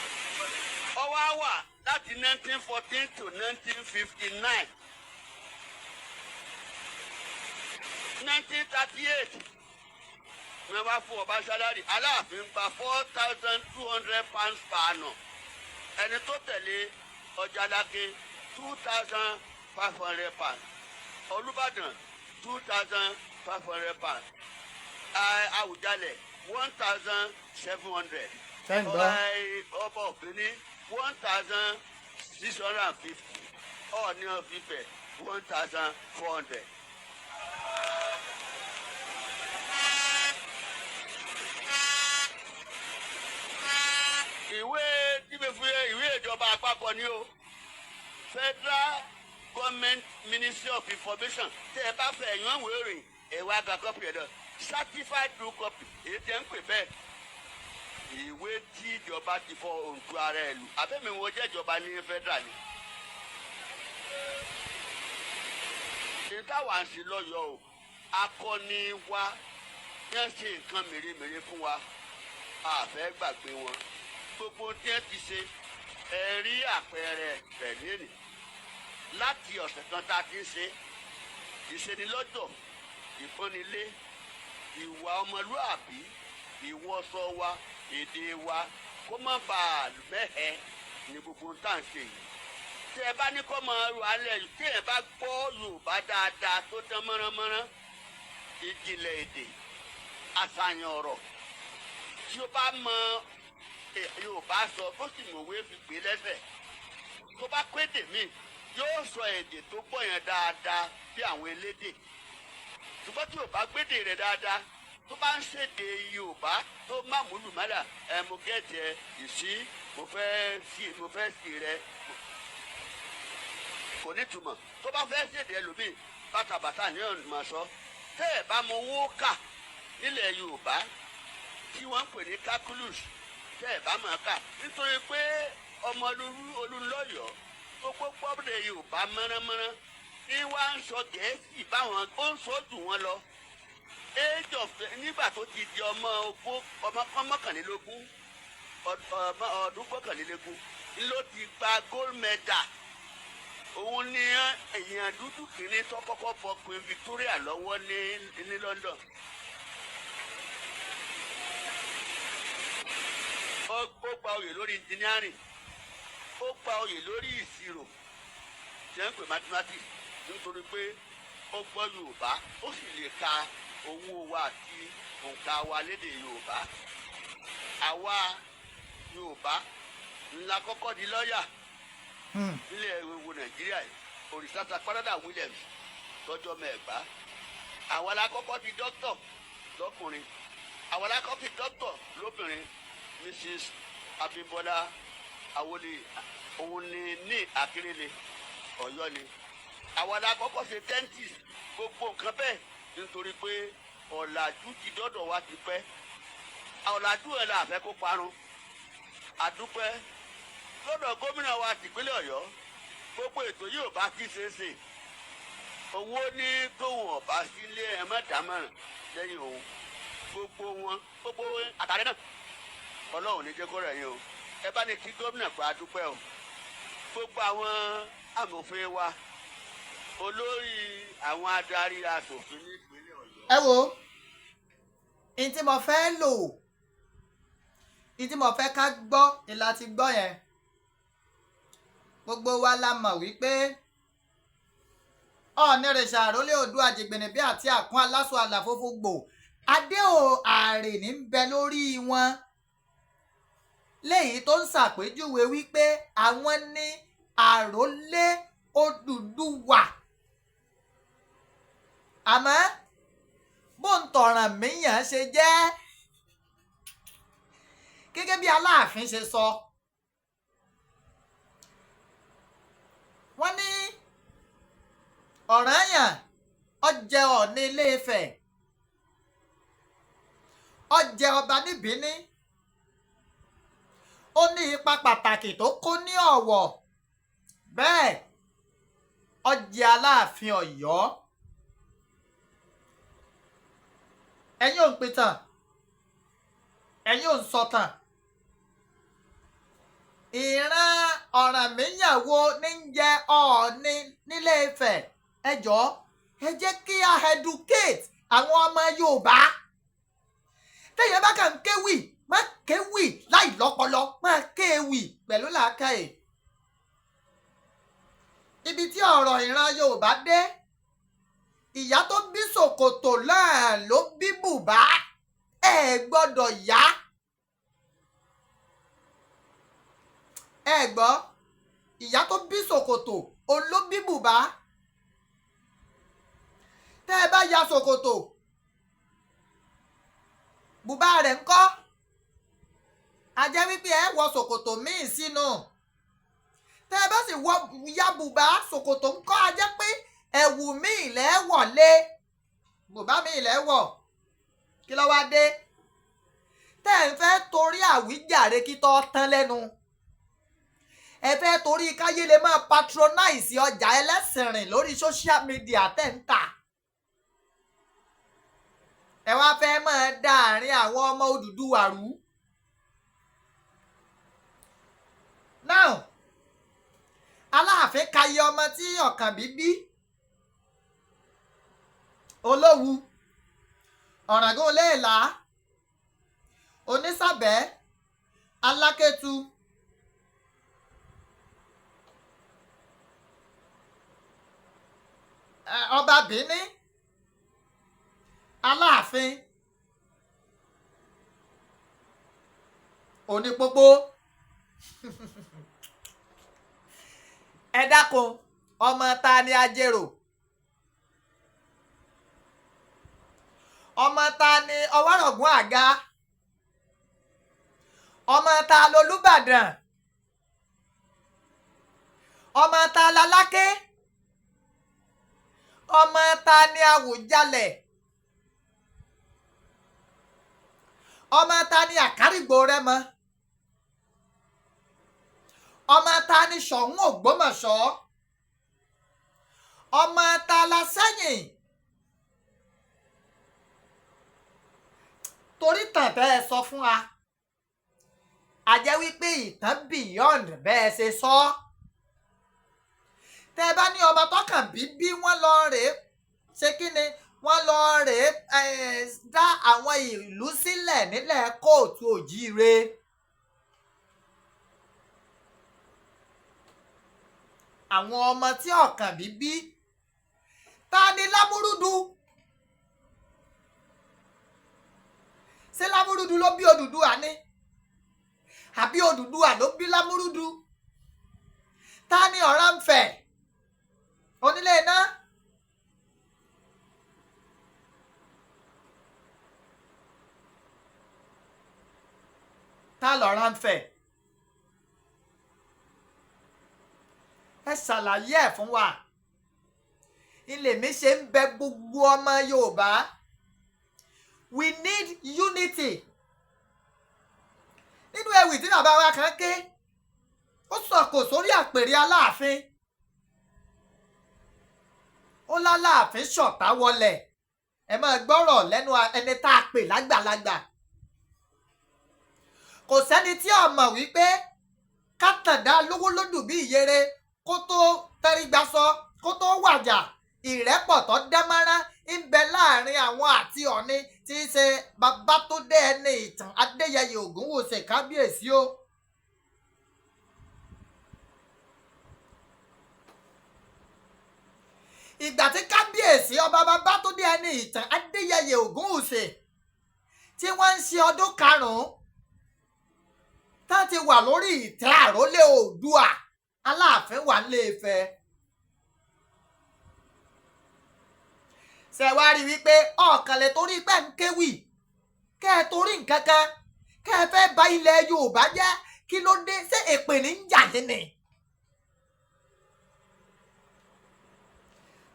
Ó wá wà láti 1914 to 1959. 1938 wọ́n wá fún ọba sálárì. Aláàfin gba £4,200 per annum. Ẹni tó tẹ̀lé Ọjàláké £2,500. Olúbàdàn £2,500. Àwùjalẹ̀ £1,700. Ọba Ògbéní 1,650. Ọọ̀ni of Ifẹ̀ 1,400. Ìwé ìwé ìjọba àpapọ̀ ni o. Federal Government Ministry of Information. Tẹ́ ẹ bá fẹ́ ẹ̀yàn ìwé ìròyìn ẹ̀wà àgbà copy ẹ̀dọ̀. Certified true copy èyí tẹ́ ń pè bẹ́ẹ̀. Ìwé tí ìjọba ti fọ òǹtú ara ẹ̀ lù. Abẹ́mi wo jẹ́ ìjọba ní federal ni. Ìtawà ń sí lọ́yọ̀ o. Akọni wa yẹn ṣe nǹkan mèremère fún wa. A fẹ́ gbàgbé wọn. Gbogbo tí ẹ ti ṣe ẹ rí àpẹẹrẹ rẹ̀ lẹ́nìí láti ọ̀sẹ̀ kan tá a ti ń ṣe ìṣenilọ́jọ̀ ìpọ́nilé ìwà ọmọlúàbí ìwọṣọ wa èdè wa kó má bàa mẹ́hẹ ní gbogbo tá à ń ṣe yìí. tí ẹ bá ní kó máa ro alẹ́ yìí tí ẹ bá gbọ́ Yorùbá dáadáa tó dán mọ́ránmọ́rán ìjìnlẹ̀ èdè àṣàyàn ọ̀rọ̀ tí ó bá mọ Yorùbá sọ tó sì mọ̀wé fi gbé lẹ́sẹ̀ tó bá pédè míì yóò sọ èdè tó gbọ́ yẹn dáadáa bí àwọn elédè ṣùgbọ́n tí Yorùbá gbédè rẹ̀ dáadáa tó bá ń ṣèdè Yorùbá tó má múlù mọ́là mo gẹ́tì ẹ ìsí mo fẹ́ sí rẹ kò ní túmọ̀ tó bá fẹ́ ṣèdè ẹlòmíì bàtàbàtà ní ọ̀nà sọ tẹ́ ẹ̀ bá mọ owó kà nílẹ̀ Yorùbá tí wọ́n ń pè ní calculus tẹ́ ẹ̀ bá mọ̀ kà nítorí pé ọmọ Olúnlọ́yọ̀ọ́ tó gbọ́dọ̀ Yorùbá mọ́ránmọ́rán ní wá ń sọ Gẹ̀ẹ́sì báwọn ó ń sọ jù wọ́n lọ age of nígbà tó ti di ọmọ mọ́kànlélógún ọdún mọ́kànlélógún ló ti gba gold medal òun ni èèyàn dúdú kìíní tó kọ́kọ́ bọ Queen Victoria lọ́wọ́ ní London. ó gba oyè lórí engineering ó gba oyè lórí ìṣirò tí wọ́n ń pè mathematics nítorí pé ó gbọ́ Yorùbá ó sì lè ka owó wa àti òǹkà wa lédè Yorùbá. àwa Yorùbá ńlá kọ́kọ́ di lọ́ọ̀yà nílẹ̀ ewu Nàìjíríà yìí òrìṣàtà pàdádà Williams lọ́jọ́ mẹ́ẹ̀gbá. àwa la kọ́kọ́ di dókítọ̀ lọ́kùnrin àwa la kọ́kọ́ di dókítọ̀ lóbìnrin Mrs. Abímbọ́lá Awólé òun ni ní Akérèlé Ọ̀yọ́ ni. àwa la kọ́kọ́ ṣe dentist gbogbo nǹkan bẹ́ẹ̀ nítorí pé ọ̀làjú ti dọ́dọ̀ wa ti pẹ́ ọ̀làjú ẹ̀ la fẹ́ kó parun àdúpẹ́ lọ́dọ̀ gómìnà wa tìpínlẹ̀ Ọ̀yọ́ gbogbo ètò yìí ò bá kí ṣeéṣe owó ní tóun ọ̀bá sílé ẹ̀ mẹ́tàmọ́ràn lẹ́yìn òun gbogbo àtàrẹ náà Ọlọ́run ní jẹ́ kó rẹ̀ yín o ẹ bá ní kí gómìnà pé àdúpẹ́ o gbogbo àwọn amòfin wa olórí àwọn adarí aṣòfin ní ìpínlẹ̀ Ọ̀yọ́. ẹ wo ní tí mo fẹ́ lò ní tí mo fẹ́ ká gbọ́ ni láti gbọ́ yẹn gbogbo wa la mọ̀ wípé Ọ̀nìrìṣà àrólé Oòduà Àjìgbìnìbí àti àkún aláṣọ àlàfófó gbò adé ààrẹ ní ń bẹ lórí wọn léyìí tó ń ṣàpèjúwe wípé àwọn ní àrólé Odùduwà àmọ́ bó ń tọ̀ràn míyàn ṣe jẹ́ gẹ́gẹ́ bí Aláàfin ṣe sọ wọ́n ní Ọ̀rànyàn ó jẹ Ọọ̀ni Ilé Ifẹ̀ ó jẹ ọba ní Bíní ó ní ipa pàtàkì tó kó ní Ọ̀wọ̀ bẹ́ẹ̀ ó jẹ Aláàfin Ọ̀yọ́. ẹ̀yin ò ń pìtàn ẹ̀yin ò ń sọ̀tàn ìran Ọ̀rànmíyàn wo ní ń jẹ Ọọ̀ni nílé Ifẹ̀ ẹ jọ̀ọ́ ẹ jẹ́ kí a educate àwọn ọmọ Yorùbá téèyàn bá kàn ń kéwì má kéwì láì lọ́pọlọ má kéwì pẹ̀lú làákàyè ibi tí ọ̀rọ̀ ìran Yorùbá dé ìyá tó bí ṣòkòtò náà ló bí bùbá ẹ gbọ́dọ̀ yá ẹ gbọ́ ìyá tó bí ṣòkòtò òun ló bí bùbá tẹ́ ẹ bá ya ṣòkòtò bùbá rẹ̀ ńkọ́ a jẹ́ wípé ẹ wọ ṣòkòtò míì sínú tẹ́ ẹ bá sì wọ ya bùbá ṣòkòtò ńkọ́ a jẹ́ pé ẹ̀wù míì lẹ́ wọ̀lé bùbá míì lẹ́ wọ̀ kí ló wá dé tẹ́ ẹ fẹ́ torí àwíjàre kí tó tán lẹ́nu ẹ fẹ́ torí káyé lè máa patronize ọjà ẹlẹ́sìn rìn lórí social media tẹ́ ń tà ẹ wá fẹ́ máa dá àárín àwọn ọmọ Odùduwà rú now Aláàfin ka iye ọmọ tí Ọ̀kànbí bí. Olówu, Ọ̀ràngún Iléèlá, Onísàbẹ̀, Alákétu, Ọba Bìíní, Aláàfin, Onípópó. Ẹ dákun, ọmọ ta ni Ajérò? Ọmọ ta ni Ọwárọ̀gún Àga? Ọmọ ta lolúbàdàn? Ọmọ ta laláké? Ọmọ ta ni Àwùjalẹ̀? Ọmọ ta ni Àkárìgbò Rẹ́mọ? Ọmọ ta ni Ṣọ̀ún Ògbómọ̀ṣọ́? Ọmọ ta l'Asẹ́yìn? Torí tàn tẹ́ ẹ sọ fún wa, a jẹ́ wípé ìtàn beyond bẹ́ẹ̀ ṣe sọ. Tẹ́ ẹ bá ní ọmọ t'Ọ́kànbí bí wọ́n lọ rèé ṣe kí ni, wọ́n lọ rèé dá àwọn ìlú sílẹ̀ nílẹ̀ Kóòtù Òjíire. Àwọn ọmọ tí Ọ̀kànbí bí, ta ni Lámúrúdu? Ṣé Lámúrúdu ló bí Odùduwà ni? Àbí Odùduwà ló bí Lámúrúdu? Ta ni Ọ̀rànfẹ̀? Onílé iná? Ta l'Ọ̀rànfẹ̀? Ẹ ṣàlàyé ẹ̀ fún wa. Ilé mi ṣe ń bẹ gbogbo ọmọ Yorùbá. We need unity. Nínú ewì tí bàbá wa kan ké, ó sọ̀kò sórí àpèrè Aláàfin. Ó l'Aláàfin ṣọ̀tá wọlẹ̀. Ẹ máa gbọ́rọ̀ lẹ́nu ẹni tá a pè lágbàlagbà. Kò sẹ́ni tí ó mọ̀ wípé kátàndá lówó lódù bí ìyèrè kó tó tẹrígbàsọ, kó tó wàjà, ìrẹ́pọ̀ tó dánmọ́rán ń bẹ láàrin àwọn àti Ọ̀ọ̀ni tí í ṣe Babátúndé ẹni ìtàn Adéyẹyè Ògúnwùsì kábíyèsí o. Ìgbà tí kábíyèsí ọba Babátúndé ẹni ìtàn Adéyẹyè Ògúnwùsì tí wọ́n ń ṣe ọdún karùn-ún tá ti wà lórí ìtẹ́ àrólé Oòduà, Aláàfin wà nílé Ifẹ̀. Ṣé wá rí wípé ọ̀kan lè torí pé ń kéwì kẹ́ ẹ torí nǹkan kan kẹ́ ẹ fẹ́ bà ilẹ̀ Yorùbá jẹ́? Kí ló dé? Ṣé èpè ní ń jà yín ni?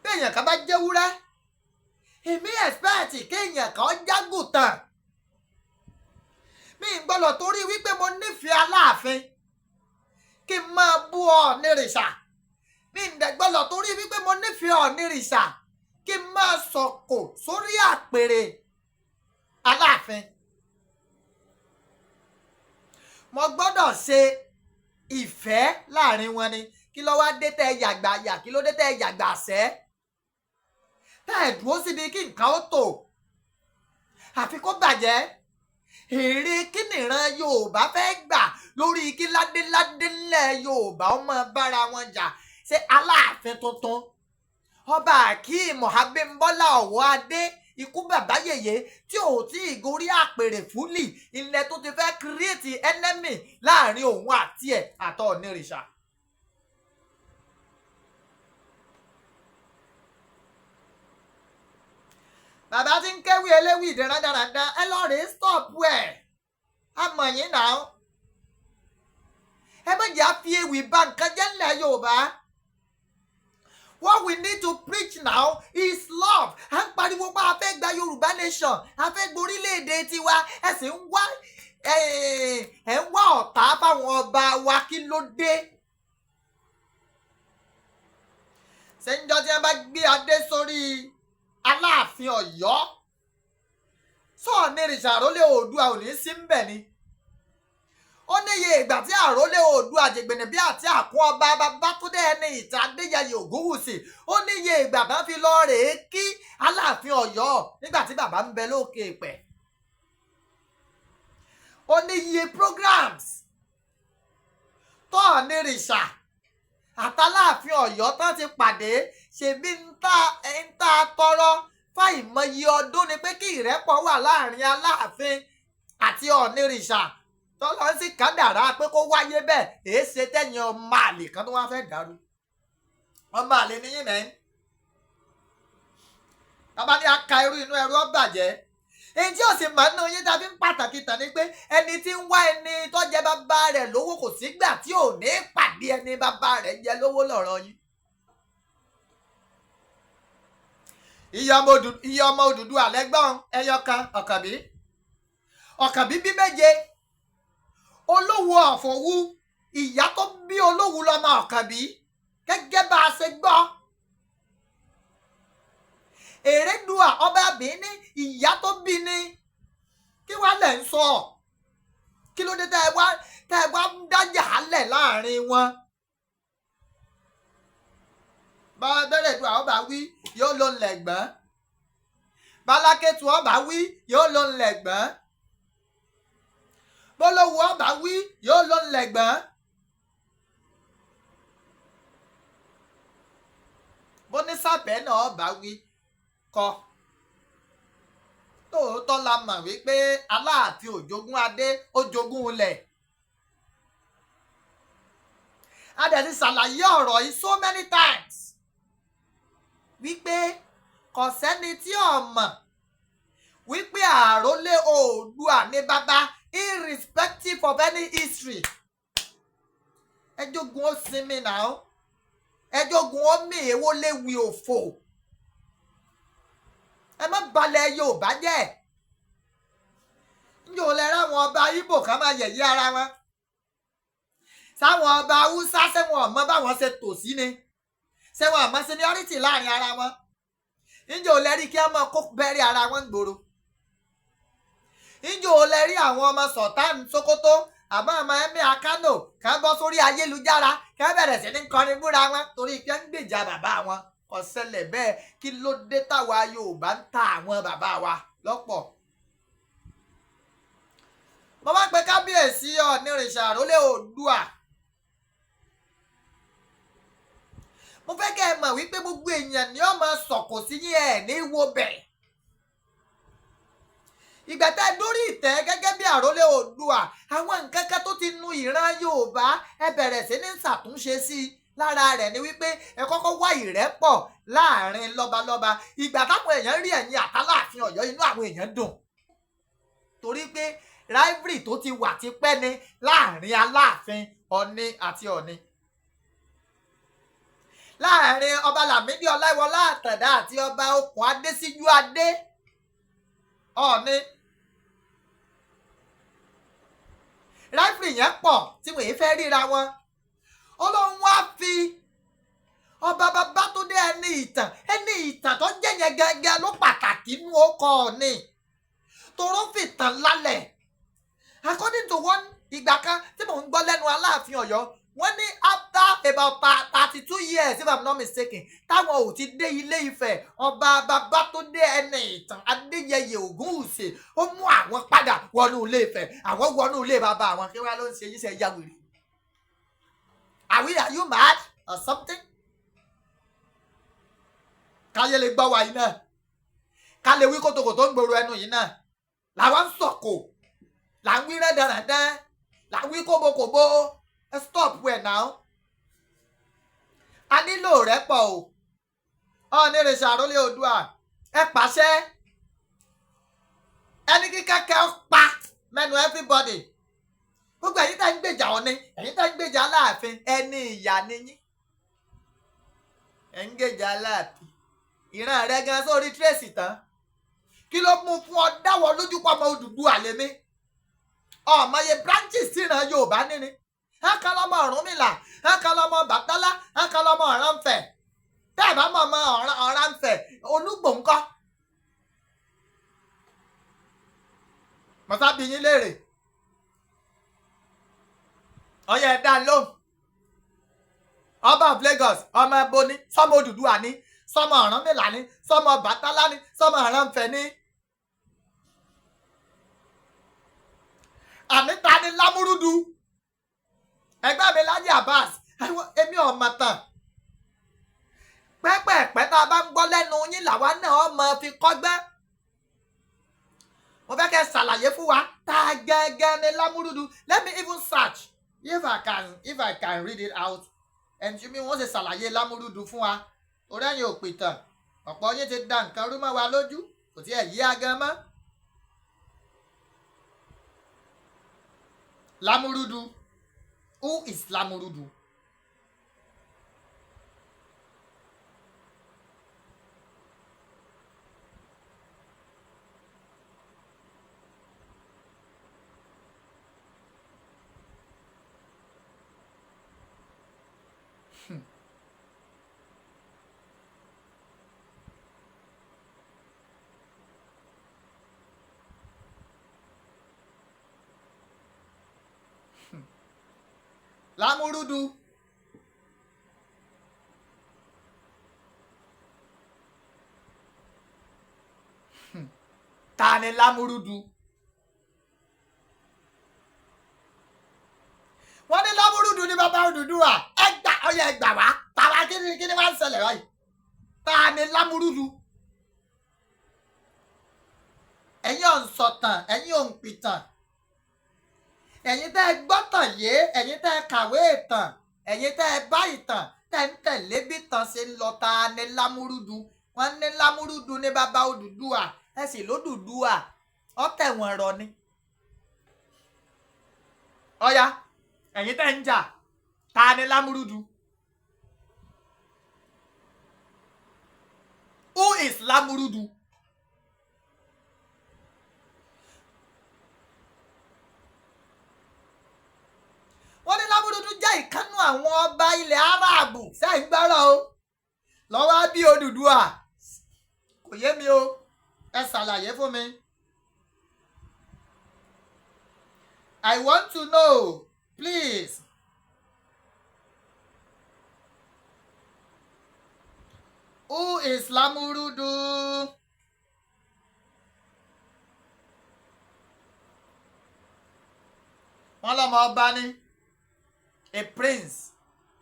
Bí èèyàn kan bá jẹ́ wúrẹ́, èmi ẹ̀sìpẹ́ẹ̀tì kéèyàn kan jágùntàn. Mi ń gbọ́dọ̀ torí wípé mo nífẹ̀ẹ́ Aláàfin kí n máa bú Ọ̀ọ̀nìrìṣà. Mi ń gbọ́dọ̀ torí wípé mo nífẹ̀ẹ́ Ọ̀ọ̀nìrìṣà kí n máa sọ̀kò sórí àpèrè Aláàfin. Mo gbọ́dọ̀ ṣe ìfẹ́ láàrin wọn ni. Kí ló wá dé tẹ́ yàgbà yà? Kí ló dé tẹ́ yàgbà sẹ́? Tá ẹ̀ dúró síbi kí nǹkan ó tò, àfi kó bàjẹ́. Èrè kí nìran Yorùbá fẹ́ gbà lórí kí ládéládé ńlẹ̀ Yorùbá ó máa bára wọn jà? Ṣé Aláàfin tuntun Ọba Akeem Abímbọ́lá Ọ̀wọ́adé ikú bàbá yèyé tí ò tí ì gorí àpèrè fúlì ilẹ̀ tó ti fẹ́ kírètì ẹnẹ́mì láàrin òun àti ẹ̀ àtọ̀ọ̀nìrìṣà? Bàbá tí ń kéwì eléwì dáradára, ẹ lọ rèé stọ̀pù ẹ̀. A mọ̀ yín náà. Ẹ má jẹ́ àfi ewì bà nǹkan jẹ́ ńlẹ̀ Yorùbá. What we need to preach now is love. À ń pariwo pé a fẹ́ gba Yorùbá nation, a fẹ́ gborílẹ̀-èdè tiwa. Ẹ sì ń wá ọ̀tá fáwọn ọba wa. Kí ló dé? Ṣé ń jọ tí wọ́n bá gbé adé sórí Aláàfin Ọ̀yọ́, Ọ̀ọ̀nìrìṣà àrólé Oòduà ò ní sí ńbẹ̀ ni? ó níye ìgbà tí àrólé Oòduà Àjìgbìnìbí àti àkún ọba Babátúndé ẹni ìtàn Adéyẹyè Ògúnwùsì ó níye ìgbà tán fi lọ rèé kí Aláàfin Ọ̀yọ́ nígbà tí bàbá ń bẹ lókè èèpẹ̀. ó níye programs tó Ọ̀nìrìṣà àtàláàfin Ọ̀yọ́ tán ti pàdé ṣebí ń ta tọrọ fáìmọye ọdún ni pé kí ìrẹ́pọ̀ wà láàrin Aláàfin àti Ọ̀nìrìṣà tọ́lọ́ sì kádàrá pé kó wáyé bẹ́ẹ̀ èé ṣe tẹ́yìn ọmọ àlè kan tó wá fẹ́ dàrú ọmọ àlè níyìn mẹ́rin bàbá ní aka irú inú ẹrú ọ̀bàjẹ́ èyí tí ò sì mọ̀ nínú yín tàbí ń pàtàkì tàn ní pé ẹni tí ń wá ẹni tó jẹ bàbá rẹ̀ lówó kò sígbà tí ò ní pàdé ẹni bàbá rẹ̀ jẹ lówó lọ́rọ̀ yín. iye ọmọ Odùduwà lẹ́gbọ́n ẹyọkan Ọ̀kànbí bí méje Olówú Ọ̀fọ̀wú ìyá tó bí Olówú lọ́mọ Ọ̀kànbí gẹ́gẹ́ bá a ṣe gbọ́. Èrèdùà ọba Bìíní ìyá tó bí ni kí wàá lẹ̀ ń sọ kí ló dé tẹ́ ẹ wá ń dájà lẹ̀ láàrin wọn. Bẹ́rẹ̀dùà ọba wí yóò ló ń lẹ̀gbọ́n Bálákétu ọba wí yóò ló ń lẹ̀gbọ́n Bólówú ọba wí yóò ló ń lẹ̀gbọ́n Bónísàbẹ̀ náà ọba wí kọ́. Tóòótọ́ la mọ̀ wípé Aláàfin ò jogún adé ó jogún ilẹ̀. A dẹ̀ ti ṣàlàyé ọ̀rọ̀ yìí so many times wípé kò sẹ́ni tí ò mọ̀ wípé àrólé Oòduà ní bàbá irrespective of any history. Ẹ jogun ó sinmi náà ẹ jogun ó mì èwo léwu òfò. Ẹ má balẹ̀ Yorùbá jẹ́ njó lẹ ráwọn ọba Ìgbò kan máa yẹ̀yẹ́ ara wọn sáwọn ọba Haúsá sẹ́wọ̀n ọmọ báwọn ṣe tò sí ni sẹ́wọ̀n ọmọ seniority láàrin ara wọn njó lẹ rí kí wọ́n máa kó bẹ́rí ara wọn gbòòrò njó lẹ rí àwọn ọmọ Sultan Sokoto àbá ọmọ Emir Kano kí wọ́n bọ́ sórí ayélujára kí wọ́n bẹ̀rẹ̀ sí ní kọrin búra wọn torí kí wọ́n ń gbèjà bàbá wọn. Ọ̀sẹ̀lẹ̀ bẹ́ẹ̀ kí ló dé táwa Yorùbá ń ta àwọn bàbá wa lọ́pọ̀. Mo máa ń pe kábíyèsí Ọ̀nìrìṣà àrólé Oòduà. Mo fẹ́ kẹ́ ẹ mọ̀ wípé gbogbo èèyàn ni ó máa sọ̀kò sí yín ẹ̀ ní wo bẹ̀. Ìgbà tá ẹ dórí ìtẹ́ gẹ́gẹ́ bí àrólé Oòduà àwọn nǹkan kan tó ti nu ìran Yorùbá ẹ bẹ̀rẹ̀ sí ní ṣàtúnṣe sí i. Lára rẹ̀ ni wípé ẹ kọ́kọ́ wá ìrẹ́pọ̀ láàrin lọ́balọ́ba ìgbà táwọn èèyàn rí ẹ̀yin àtàláàfin Ọ̀yọ́ inú àwọn èèyàn dùn torí pé rivalry tó ti wà tipẹ́ ni láàrin Aláàfin Ọ̀ọ̀ni àti Ọ̀ọ̀ni láàrin ọba Lámídì Ọláìwọlá Àtàndá àti ọba Okùn Adésíjú Adé Ọ̀ọ̀ni rivalry yẹn pọ̀ tí wọ́n yìí fẹ́ ríra wọn. Ọlọ́run wá fi ọba Babátúndé ẹni ìtàn tó jẹ́ yẹn gẹ́gẹ́ ló pàtàkì nínú ọkọ̀ Ọ̀ọ̀ni toró fìtàn lálẹ̀ according to one ìgbà kan tí mò ń gbọ́ lẹ́nu Aláàfin Ọ̀yọ́ wọ́n ní after about 32 years if I'm not mistaken táwọn ò ti dé Ilé Ifẹ̀ ọba Babátúndé ẹni ìtàn Adéyẹyè Ògúnwùsì ó mú àwọn padà wọnú Ilé Ifẹ̀ àwọn wọnú ilé bàbá àwọn kí wọ́n ló ń ṣe yíṣẹ́ yàwèrè. Are you mad or something? Káyé lè gbọ́ wa yìí náà ká lè wí kótókòtó ń gbòòrò ẹnu yìí náà làwọn ń sọ̀kò là ń wí rẹ́dẹ̀rẹ́dẹ́ là ń wí kóbókòbó ẹ stop wẹ̀ náà. A nílò rẹ́pọ̀ o Ọ̀nìrìṣà àrólé Oòduà ẹ pàṣẹ ẹni kíkẹ́kẹ́ pa mẹ́nu everybody. Gbogbo ẹ̀yin tá ń gbèjà Ọ̀ọ̀ni ẹ̀yin tá ń gbèjà Aláàfin ẹni ìyá ni yín ẹ̀ ń gbèjà Aláàfin ìran rẹ gan sórí tírèsì tán kí ló mú fún ọ dáwọ́ lójú pọmọ Odùduwà lèmi ọmọye branches tíran Yorùbá níní ẹ̀kan lọ́mọ Ọ̀rúnmìlà ẹ̀kan lọ́mọ Bàtálá ẹ̀kan lọ́mọ Ọ̀rànfẹ̀ tẹ́ bá mọ̀ ọmọ Ọ̀rànfẹ̀ Olúgbò ńkọ́ mọ̀sábí yín léèrè ọyẹ ẹ̀dá lóhùn ọba of Lagos ọmọ ẹbọ ni sọmọ Odùduwà ni sọmọ Ọ̀rànmìlà ni sọmọ Bàtálá ni sọmọ Ọ̀rànfẹ̀ ni. àníta ni Lámúrúdu ẹgbẹ́ mi Lájí Abbas èmi ọmọ tán pẹ́pẹ́pẹ́ tá a bá ń gbọ́ lẹ́nu yín làwa náà ọmọ fi kọ́gbẹ́. mo fẹ́ kẹ́ ṣàlàyé fún wa tá a gẹ́gẹ́ ní Lámúrúdu. Let me even search if I can read it out ẹni tí mi wọ́n ṣe ṣàlàyé Lámúrúdu fún wa orí ẹ̀yìn òpìtàn ọ̀pọ̀ yín ti da nǹkan rú mọ́ wa lójú kò tí ẹ̀ yí agan mọ́. Lámúrúdu, who is Lámúrúdu? Lámúrúdu. Ta ni Lámúrúdu? wọ́n ní Lámúrúdu ní bàbá Odùduwà ọyẹ ẹgbà wá tàwa kí ni wá ń ṣẹlẹ̀ báyìí. Ta ni Lámúrúdu? ẹ̀yin ò ń sọ̀tàn ẹ̀yin ò ń pìtàn ẹ̀yin tẹ́ ẹ gbọ́tàn yé ẹ̀yin tẹ́ ẹ kàwé ìtàn ẹ̀yin tẹ́ ẹ bá ìtàn tẹ́ ń tẹ̀lé bí ìtàn ṣe ń lọ. Ta ni Lámúrúdu? wọ́n ní Lámúrúdu ní bàbá Odùduwà ẹ sì lódùduwà ọ tẹ̀wọ̀n rọ ni. ọ̀ya ẹ̀yin tẹ́ ń jà ta ni Lámúrúdu? Who is Lámúrúdu? wọ́n ní Lámúrúdu jẹ́ ìkánú àwọn ọba ilẹ̀ Áráàbù sẹ́yìn gbọ́rọ̀ o lọ́wọ́ bí Odùduwà kò yé mi o ẹ ṣàlàyé fún mi. I want to know please. Who is Lámúrúdu? wọ́n lọ́mọ ọba ní a prince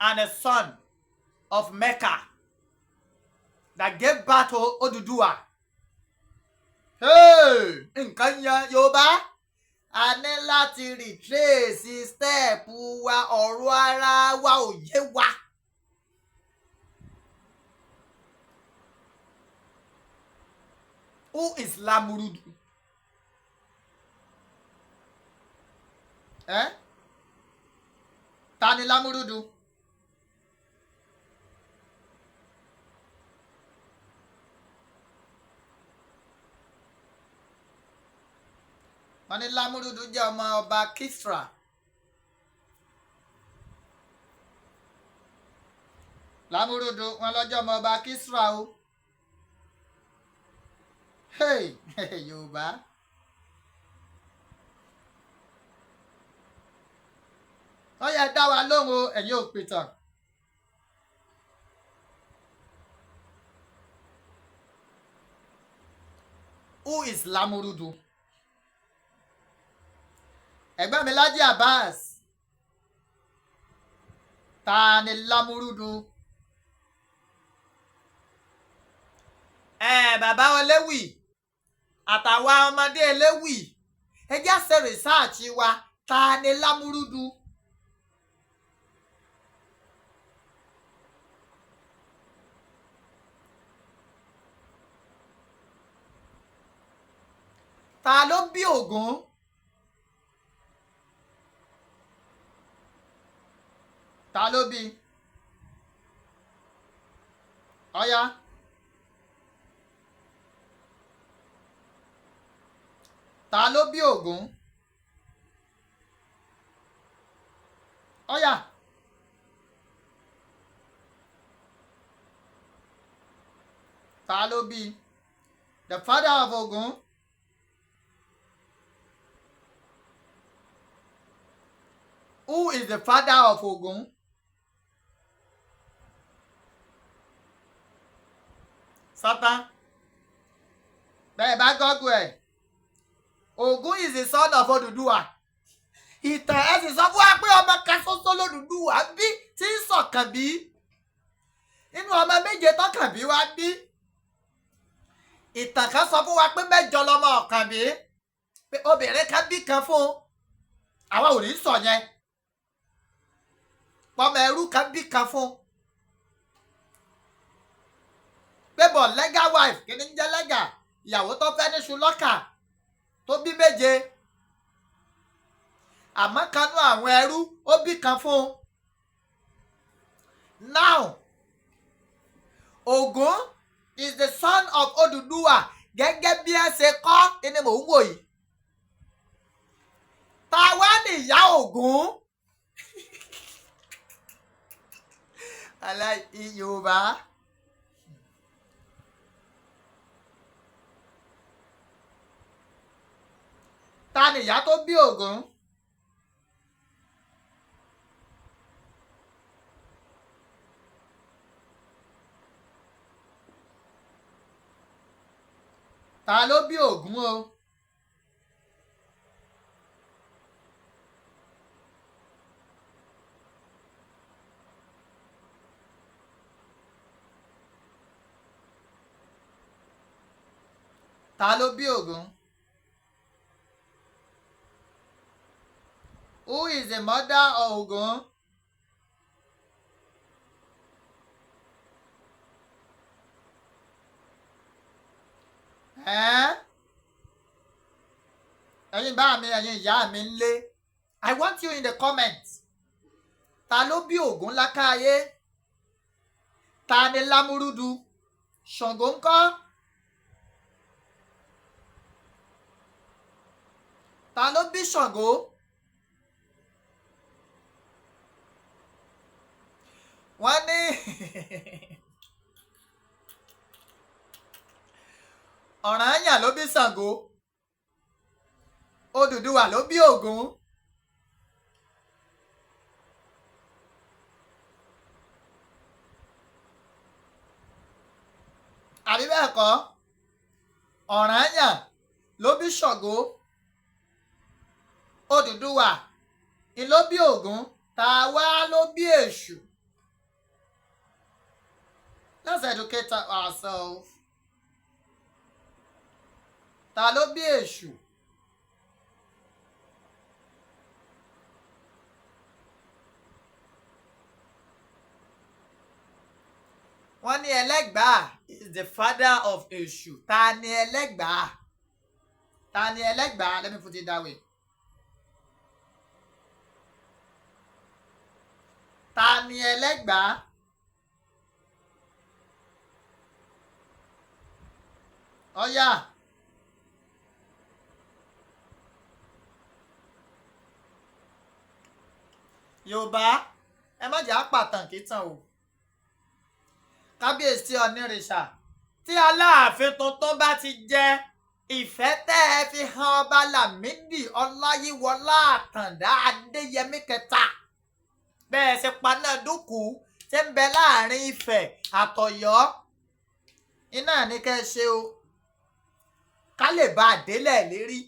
and a son of Mecca that gave birth to Odùduwà. nǹkan yan Yorùbá a ní láti retrace step wa ọ̀rọ̀ ara wa ò yé wa. Who is Lámúrúdu? Ta ni Lámúrúdu? wọ́n ní Lámúrúdu jẹ́ ọmọ ọba Kisra. Lámúrúdu wọ́n lọ́jọ́ ọmọ ọba Kisra o. Yorùbá. ó yẹ dá wa lóhùn o ẹ̀yin ò pìtàn. Who is Lámúrúdu? ẹgbẹ́ mi Lájí Abbas ta ni Lámúrúdu? bàbá Eléwì àtàwa ọmọdé Eléwì ẹ jẹ́ ṣe rìsáàchì wa ta ni Lámúrúdu? ta ló bí Ògún? ta ló bí? ọ̀ya ta ló bí Ògún? ọ̀ya ta ló bí? The father of Ògún. Who is the father of Ogun? Satan. Bẹ́ẹ̀ bá gọ́gùn ẹ̀. Ogun is the son of Odùduwà. Ìtàn ẹ̀ sì sọ fún wa pé ọmọ kan ṣoṣo l'Odùduwà bí tí ń ṣọ̀kan bí. Nínú ọmọ méje tọ́kàn bí wá bí. Ìtàn kan sọ fún wa pé mẹ́jọ lọmọ ọ̀kan bí. Pé obìnrin kan bí kan fún. Àwa ò ní sọ yẹn. Pọ́mọ ẹrú kan bí kan fún. Pé bọ̀ legal wife kí ni ń jẹ́ legal? Ìyàwó tó fẹ́ ní ṣùlọ́kà tó bí méje. Àmọ́ kanú àwọn ẹrú ó bí kan fún. Now, Ogun is the son of Odùduwà gẹ́gẹ́ bí ẹ ṣe kọ́ ẹni mò ń wò yìí. Ta wá ní ìyá Ògún? Yorùbá. Ta ni ìyá tó bí Ògún? Ta ló bí Ògún o? Ta ló bí Ògún? Who is the mother of Ògún? Ẹ̀yin bá mi, ẹ̀yin ìyá mi ń lé. I want you in the comments. Ta ló bí Ògún lákáyé? Ta ni Lámúrúdu? Ṣàngó ńkọ́? Ta ló bí Ṣàngó? Wọ́n ní Ọ̀rànyàn ló bí Ṣàngó. Odùduwà ló bí Ògún. Àbí bẹ́ẹ̀ kọ́? Ọ̀rànyàn ló bí Ṣàngó. Odùduwà ni ló bí Ògún. Ta wá ló bí Èṣù? Let's educate ourselves. Ta ló bí Èṣù? Wọ́n ní Ẹlẹ́gbàá is the father of Èṣù. Ta ni Ẹlẹ́gbàá? Ta ni Ẹlẹ́gbàá? Let me put it that way. Ta ni Ẹlẹ́gbàá? Ọ̀yá. Yorùbá, ẹ má jà pàtàn kìtàn o. Kábíyèsí Ọ̀nìrìṣà, tí Aláàfin tuntun bá ti jẹ, ìfẹ́ tẹ́ ẹ fi hàn ọba Lámídì Ọláyíwọlá Àtàndá Adéyẹmí kẹta. Bẹ́ẹ̀ ṣe paná dúkù tí ń bẹ láàrin Ifẹ̀ àtọ̀yọ́. Iná ní kẹ́ ẹ ṣe o. Ká lè bá àdélẹ̀ lérí,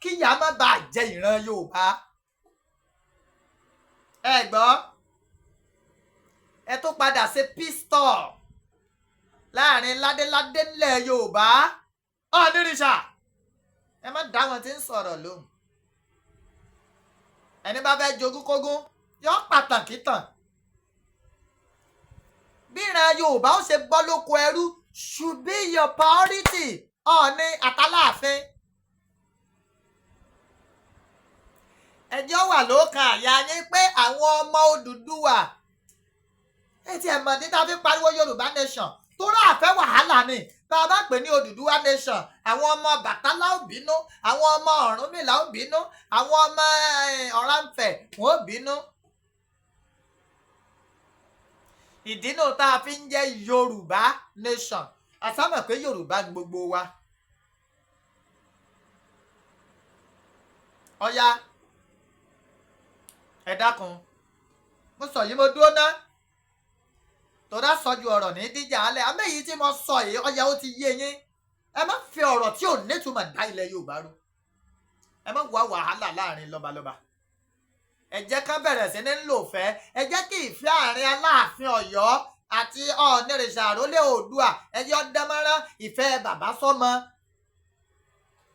kí ìyá má bàa jẹ ìran Yorùbá. Ẹ gbọ́, ẹ tó padà ṣe pistol láàrin ládéládé ńlẹ̀ Yorùbá. Ọ̀nìrìṣà, ẹ má dá wọn tí ń sọ̀rọ̀ lóhùn. Ẹni bá fẹ́ jogún kógún yọ pàtàkì tàn. Bí ìran Yorùbá ó ṣe bọ́ lóko ẹrú should be your priority. Ọọ̀ni àtàláàfin. Ẹjọ́ wà lókàn àyà yín pé àwọn ọmọ Odùduwà ti ẹ̀mọ̀ ní tá a fi pariwo Yorùbá nation tó ráàfẹ́ wàhálà ni. Tá a bá pè ní Odùduwà nation, àwọn ọmọ Bàtálá ò bínú, àwọn ọmọ Ọ̀rúnmìlà ò bínú, àwọn ọmọ Ọ̀rànfẹ̀ wọn ò bínú. Ìdí náà tá a fi ń jẹ́ Yorùbá nation. Àsámọ̀ pé Yorùbá ni gbogbo wa. Ọ̀yá, ẹ dákun mo sọ yìí mo dúró ná tó dá sọjú ọ̀rọ̀ ní díjà alẹ́ àmọ́ èyí tí mo sọ yìí ọjà ó ti yé yín ẹ má fi ọ̀rọ̀ tí ò nítumọ̀ dá ilẹ̀ Yorùbá rú ẹ má wá wàhálà láàrin lọ́balọ́ba ẹ jẹ́ ká bẹ̀rẹ̀ sí ní lò fẹ́ ẹ jẹ́ kí ìfẹ́ àárín Aláàfin Ọ̀yọ́ àti Ọ̀nìrìṣà àrólé Oòduà ẹ jẹ́ ọ̀dẹ́mọ́rán ìfẹ́ bàbá sọ́mọ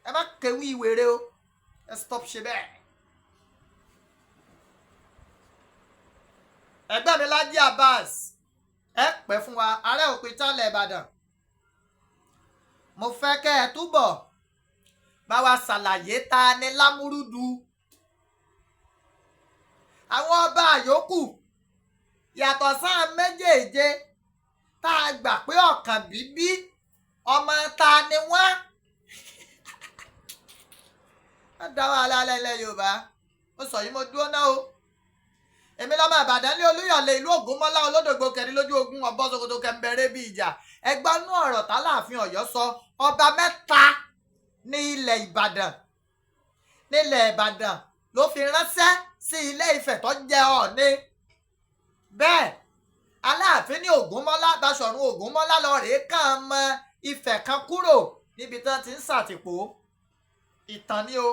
ẹ má kéwì ìwéré o ẹ stop ṣe bẹ́ẹ̀. ẹgbẹ́ mi Lájí Abbas ẹ pẹ́ fún wa ààrẹ òpìtàn ilẹ̀ Ìbàdàn mo fẹ́ kẹ́ ẹ túbọ̀ bá wa ṣàlàyé ta ni Lámúrúdu àwọn ọba àyókù yàtọ̀ sáà méjèèje tá a gbà pé ọ̀kàn bíbí ọmọ ta ni wọ́n dá wàhálà lẹ́lẹ́ Yorùbá ó sọ yìí mo dúró náà o èmi lọ́mọ Ìbàdàn lé Olúyọ̀lé ìlú Ògúnmọ́lá olódògbò kẹrin lójú ogun ọ̀bọ Sòkòtò kẹmbẹ̀rẹ̀ bí ìjà ẹgbọ́nú ọ̀rọ̀ tÁláàfin Ọ̀yọ́ sọ ọba mẹ́ta ní ilẹ̀ Ìbàdàn nílẹ̀ Ìbàdàn ló fi ránṣẹ́ sí Ilé Ifẹ̀ tó jẹ́ Ọọ̀ni bẹ́ẹ̀ Aláàfin ní Ògúnmọ́lá Baṣọ̀run Ògúnmọ́lá lọ rèé kàn mọ Ifẹ̀ kan kúrò níbi tí wọ́n ti ń ṣàtìpó ìtàn ni o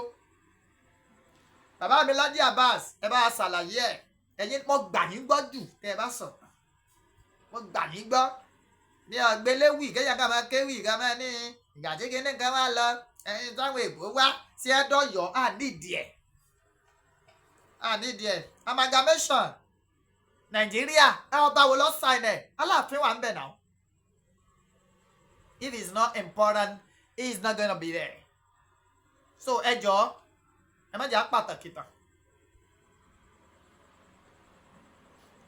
bàbá mi Lájí Abbas ẹ bá a ṣàlàyé ẹ̀ ẹ̀yin mo gbà yín gbọ́ jù tẹ́ ẹ bá sọ mo gbà yín gbọ́ ní ọ̀gbẹ́lẹ́wì kéèyàn ká máa kéwì ká máa ní ìgbàdégé ní ká máa lọ ẹ̀yin táwọn èbó wá sí ẹ̀dọ́yọ̀ ànídìí ẹ̀ amalgamation Nàìjíríà ọba wo ló sign ẹ̀ Aláàfin wà ń bẹ̀ náà if it's not important he is not gonna be there so ẹ jọ̀ọ́ ẹ má jẹ́ pàtàkì tán.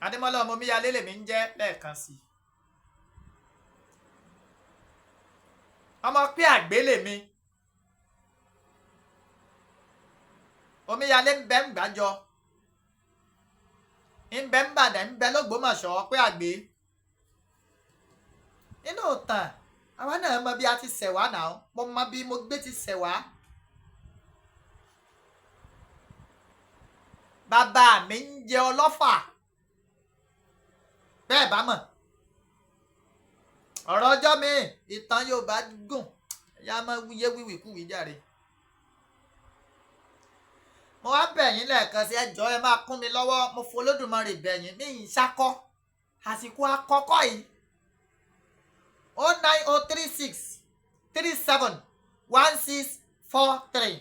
Adémọ́lá Ọmọmíyalé lèmi ń jẹ́ lẹ́ẹ̀kan sí ọmọ pé àgbélé mi Omíyalé ń bẹ ń Gbàjọ ń bẹ ń Bàdàn ń bẹ l'Ógbómọ̀ṣọ́ pé àgbé nínú ìtàn àwa náà mọ bí a ti ṣẹ̀wá náà mo mọ bí mo gbé ti ṣẹ̀wá bàbá mi ń jẹ Ọlọ́fà bẹ́ẹ̀ bá mọ̀ ọ̀rọ̀ ọjọ́ mi ìtàn Yorùbá gùn ya máa wúyé wíwìkúwì jàre mo wá bẹ̀yìn lẹ́ẹ̀kan sí ẹjọ́ ẹ máa kún mi lọ́wọ́ mo f'Olódùmarè bẹ̀yìn ní ìṣakọ́ àsìkò àkọ́kọ́ yìí 09036 37 1643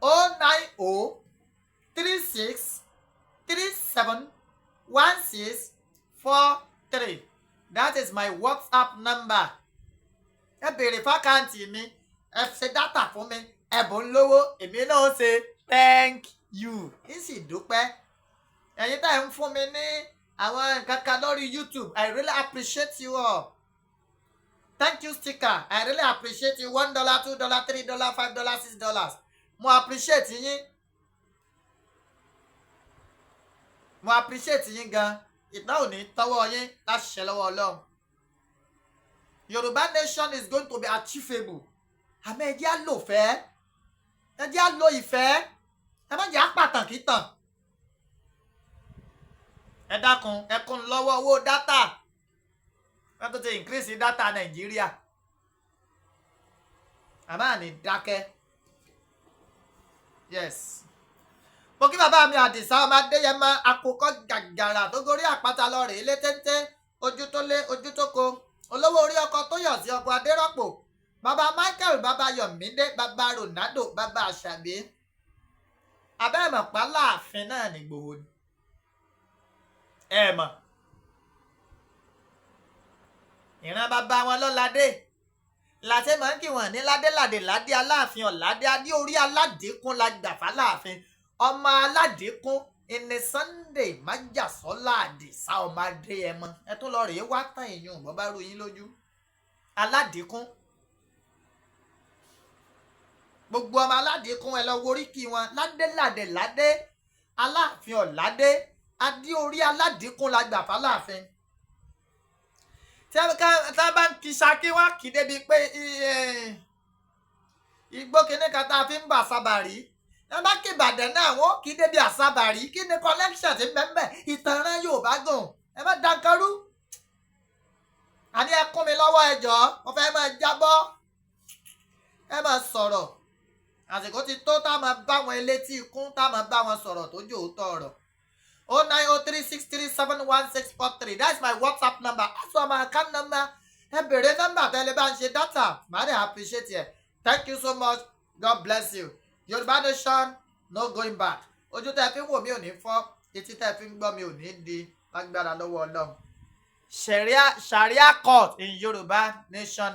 09036 37 1643 that is my WhatsApp number ẹ béèrè fákàǹtì mi ẹ ṣe dátà fún mi ẹ̀bùn lówó èmi náà ṣe thank you kí sì dúpẹ́ ẹ̀yin tá ẹ̀ ń fún mi ní àwọn nǹkan kan lórí YouTube I really appreciate you all thank you sticker I really appreciate you $1 $2 $3 $5 $6 mo appreciate yín mo appreciate yín gan ìtàn ò ní tọwọ́ yín láṣẹ lọ́wọ́ Ọlọ́run Yorùbá nation is going to be achievable àmọ́ ẹ jẹ́ á lò fẹ́ ẹ jẹ́ á lo ìfẹ́ ẹ má jẹ́ á pàtàkì tàn ẹ dákun ẹ kún lọ́wọ́ owó dátà wọ́n tó ti increase dátà Nàìjíríà àmọ́ àní dákẹ́ yes mo kí bàbá mi Àdìsá ọmọ Adéyẹmọ àkókò gàgàrà tó gorí àpáta lọ rèé lé téńté ojú tó lé ojú tó ko olówó orí ọkọ tó yọ̀ sí ọkọ Adérọ́pò bàbá Michael bàbá Yọ̀mídé bàbá Ronaldo bàbá Àṣàbí abẹ́ẹ̀mọ̀ pa Láàfin náà ní Ìgbòho ni ẹ mọ̀ ìran bàbá wọn lọ́ládé làṣẹ mọ̀ ń kí wọ́n ní ládéládé ládé Aláàfin Ọ̀ládé adé orí aládékún la gbàfà Láàfin ọmọ aládékún ẹni Sunday májàsọ́lá Àdìsá ọmọ Adéyẹmọ ẹ tún lọ rèé wá tán èèyàn bọ́ bá rú yín lójú aládékún gbogbo ọmọ aládékún ẹ lọ woríkì wọn ládéládé ládé Aláàfin Ọ̀ládé adé orí aládékún la gbàfà Láàfin tí a bá ń kí Ṣakí wá kì í débi pé igbó kìíní kan tá a fi ń bà sábàrí ẹ bá kí Ìbàdàn náà wọn kì í débi àsábàrí kí ni connection ti bẹ́ẹ̀ ìtànràn Yorùbá gùn ẹ má dankarú àní ẹ kún mi lọ́wọ́ ẹ jọ̀ọ́ mo fẹ́ máa jábọ́ ẹ máa sọ̀rọ̀ àsìkò ti tó tá a máa bá wọn elétí ikún tá a máa bá wọn sọ̀rọ̀ tó jò ó tọ̀ ọ̀rọ̀ 09036371643 that's my WhatsApp number that's my account number ẹ bèrè nọ́mbà tẹ́lẹ̀ bá ń ṣe data màá dẹ̀ appreciate ẹ thank you so much God bless you Yorùbá nation no going back ojú tẹ́ fi ń wò mí ò ní fọ́ etí tẹ́ fi ń gbọ́ mi ò ní di lágbára lọ́wọ́ Ọlọ́run. Sharia court in Yoruba nation,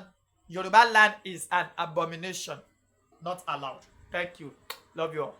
Yoruba land is an abomination, not allowed. Thank you. Love you all.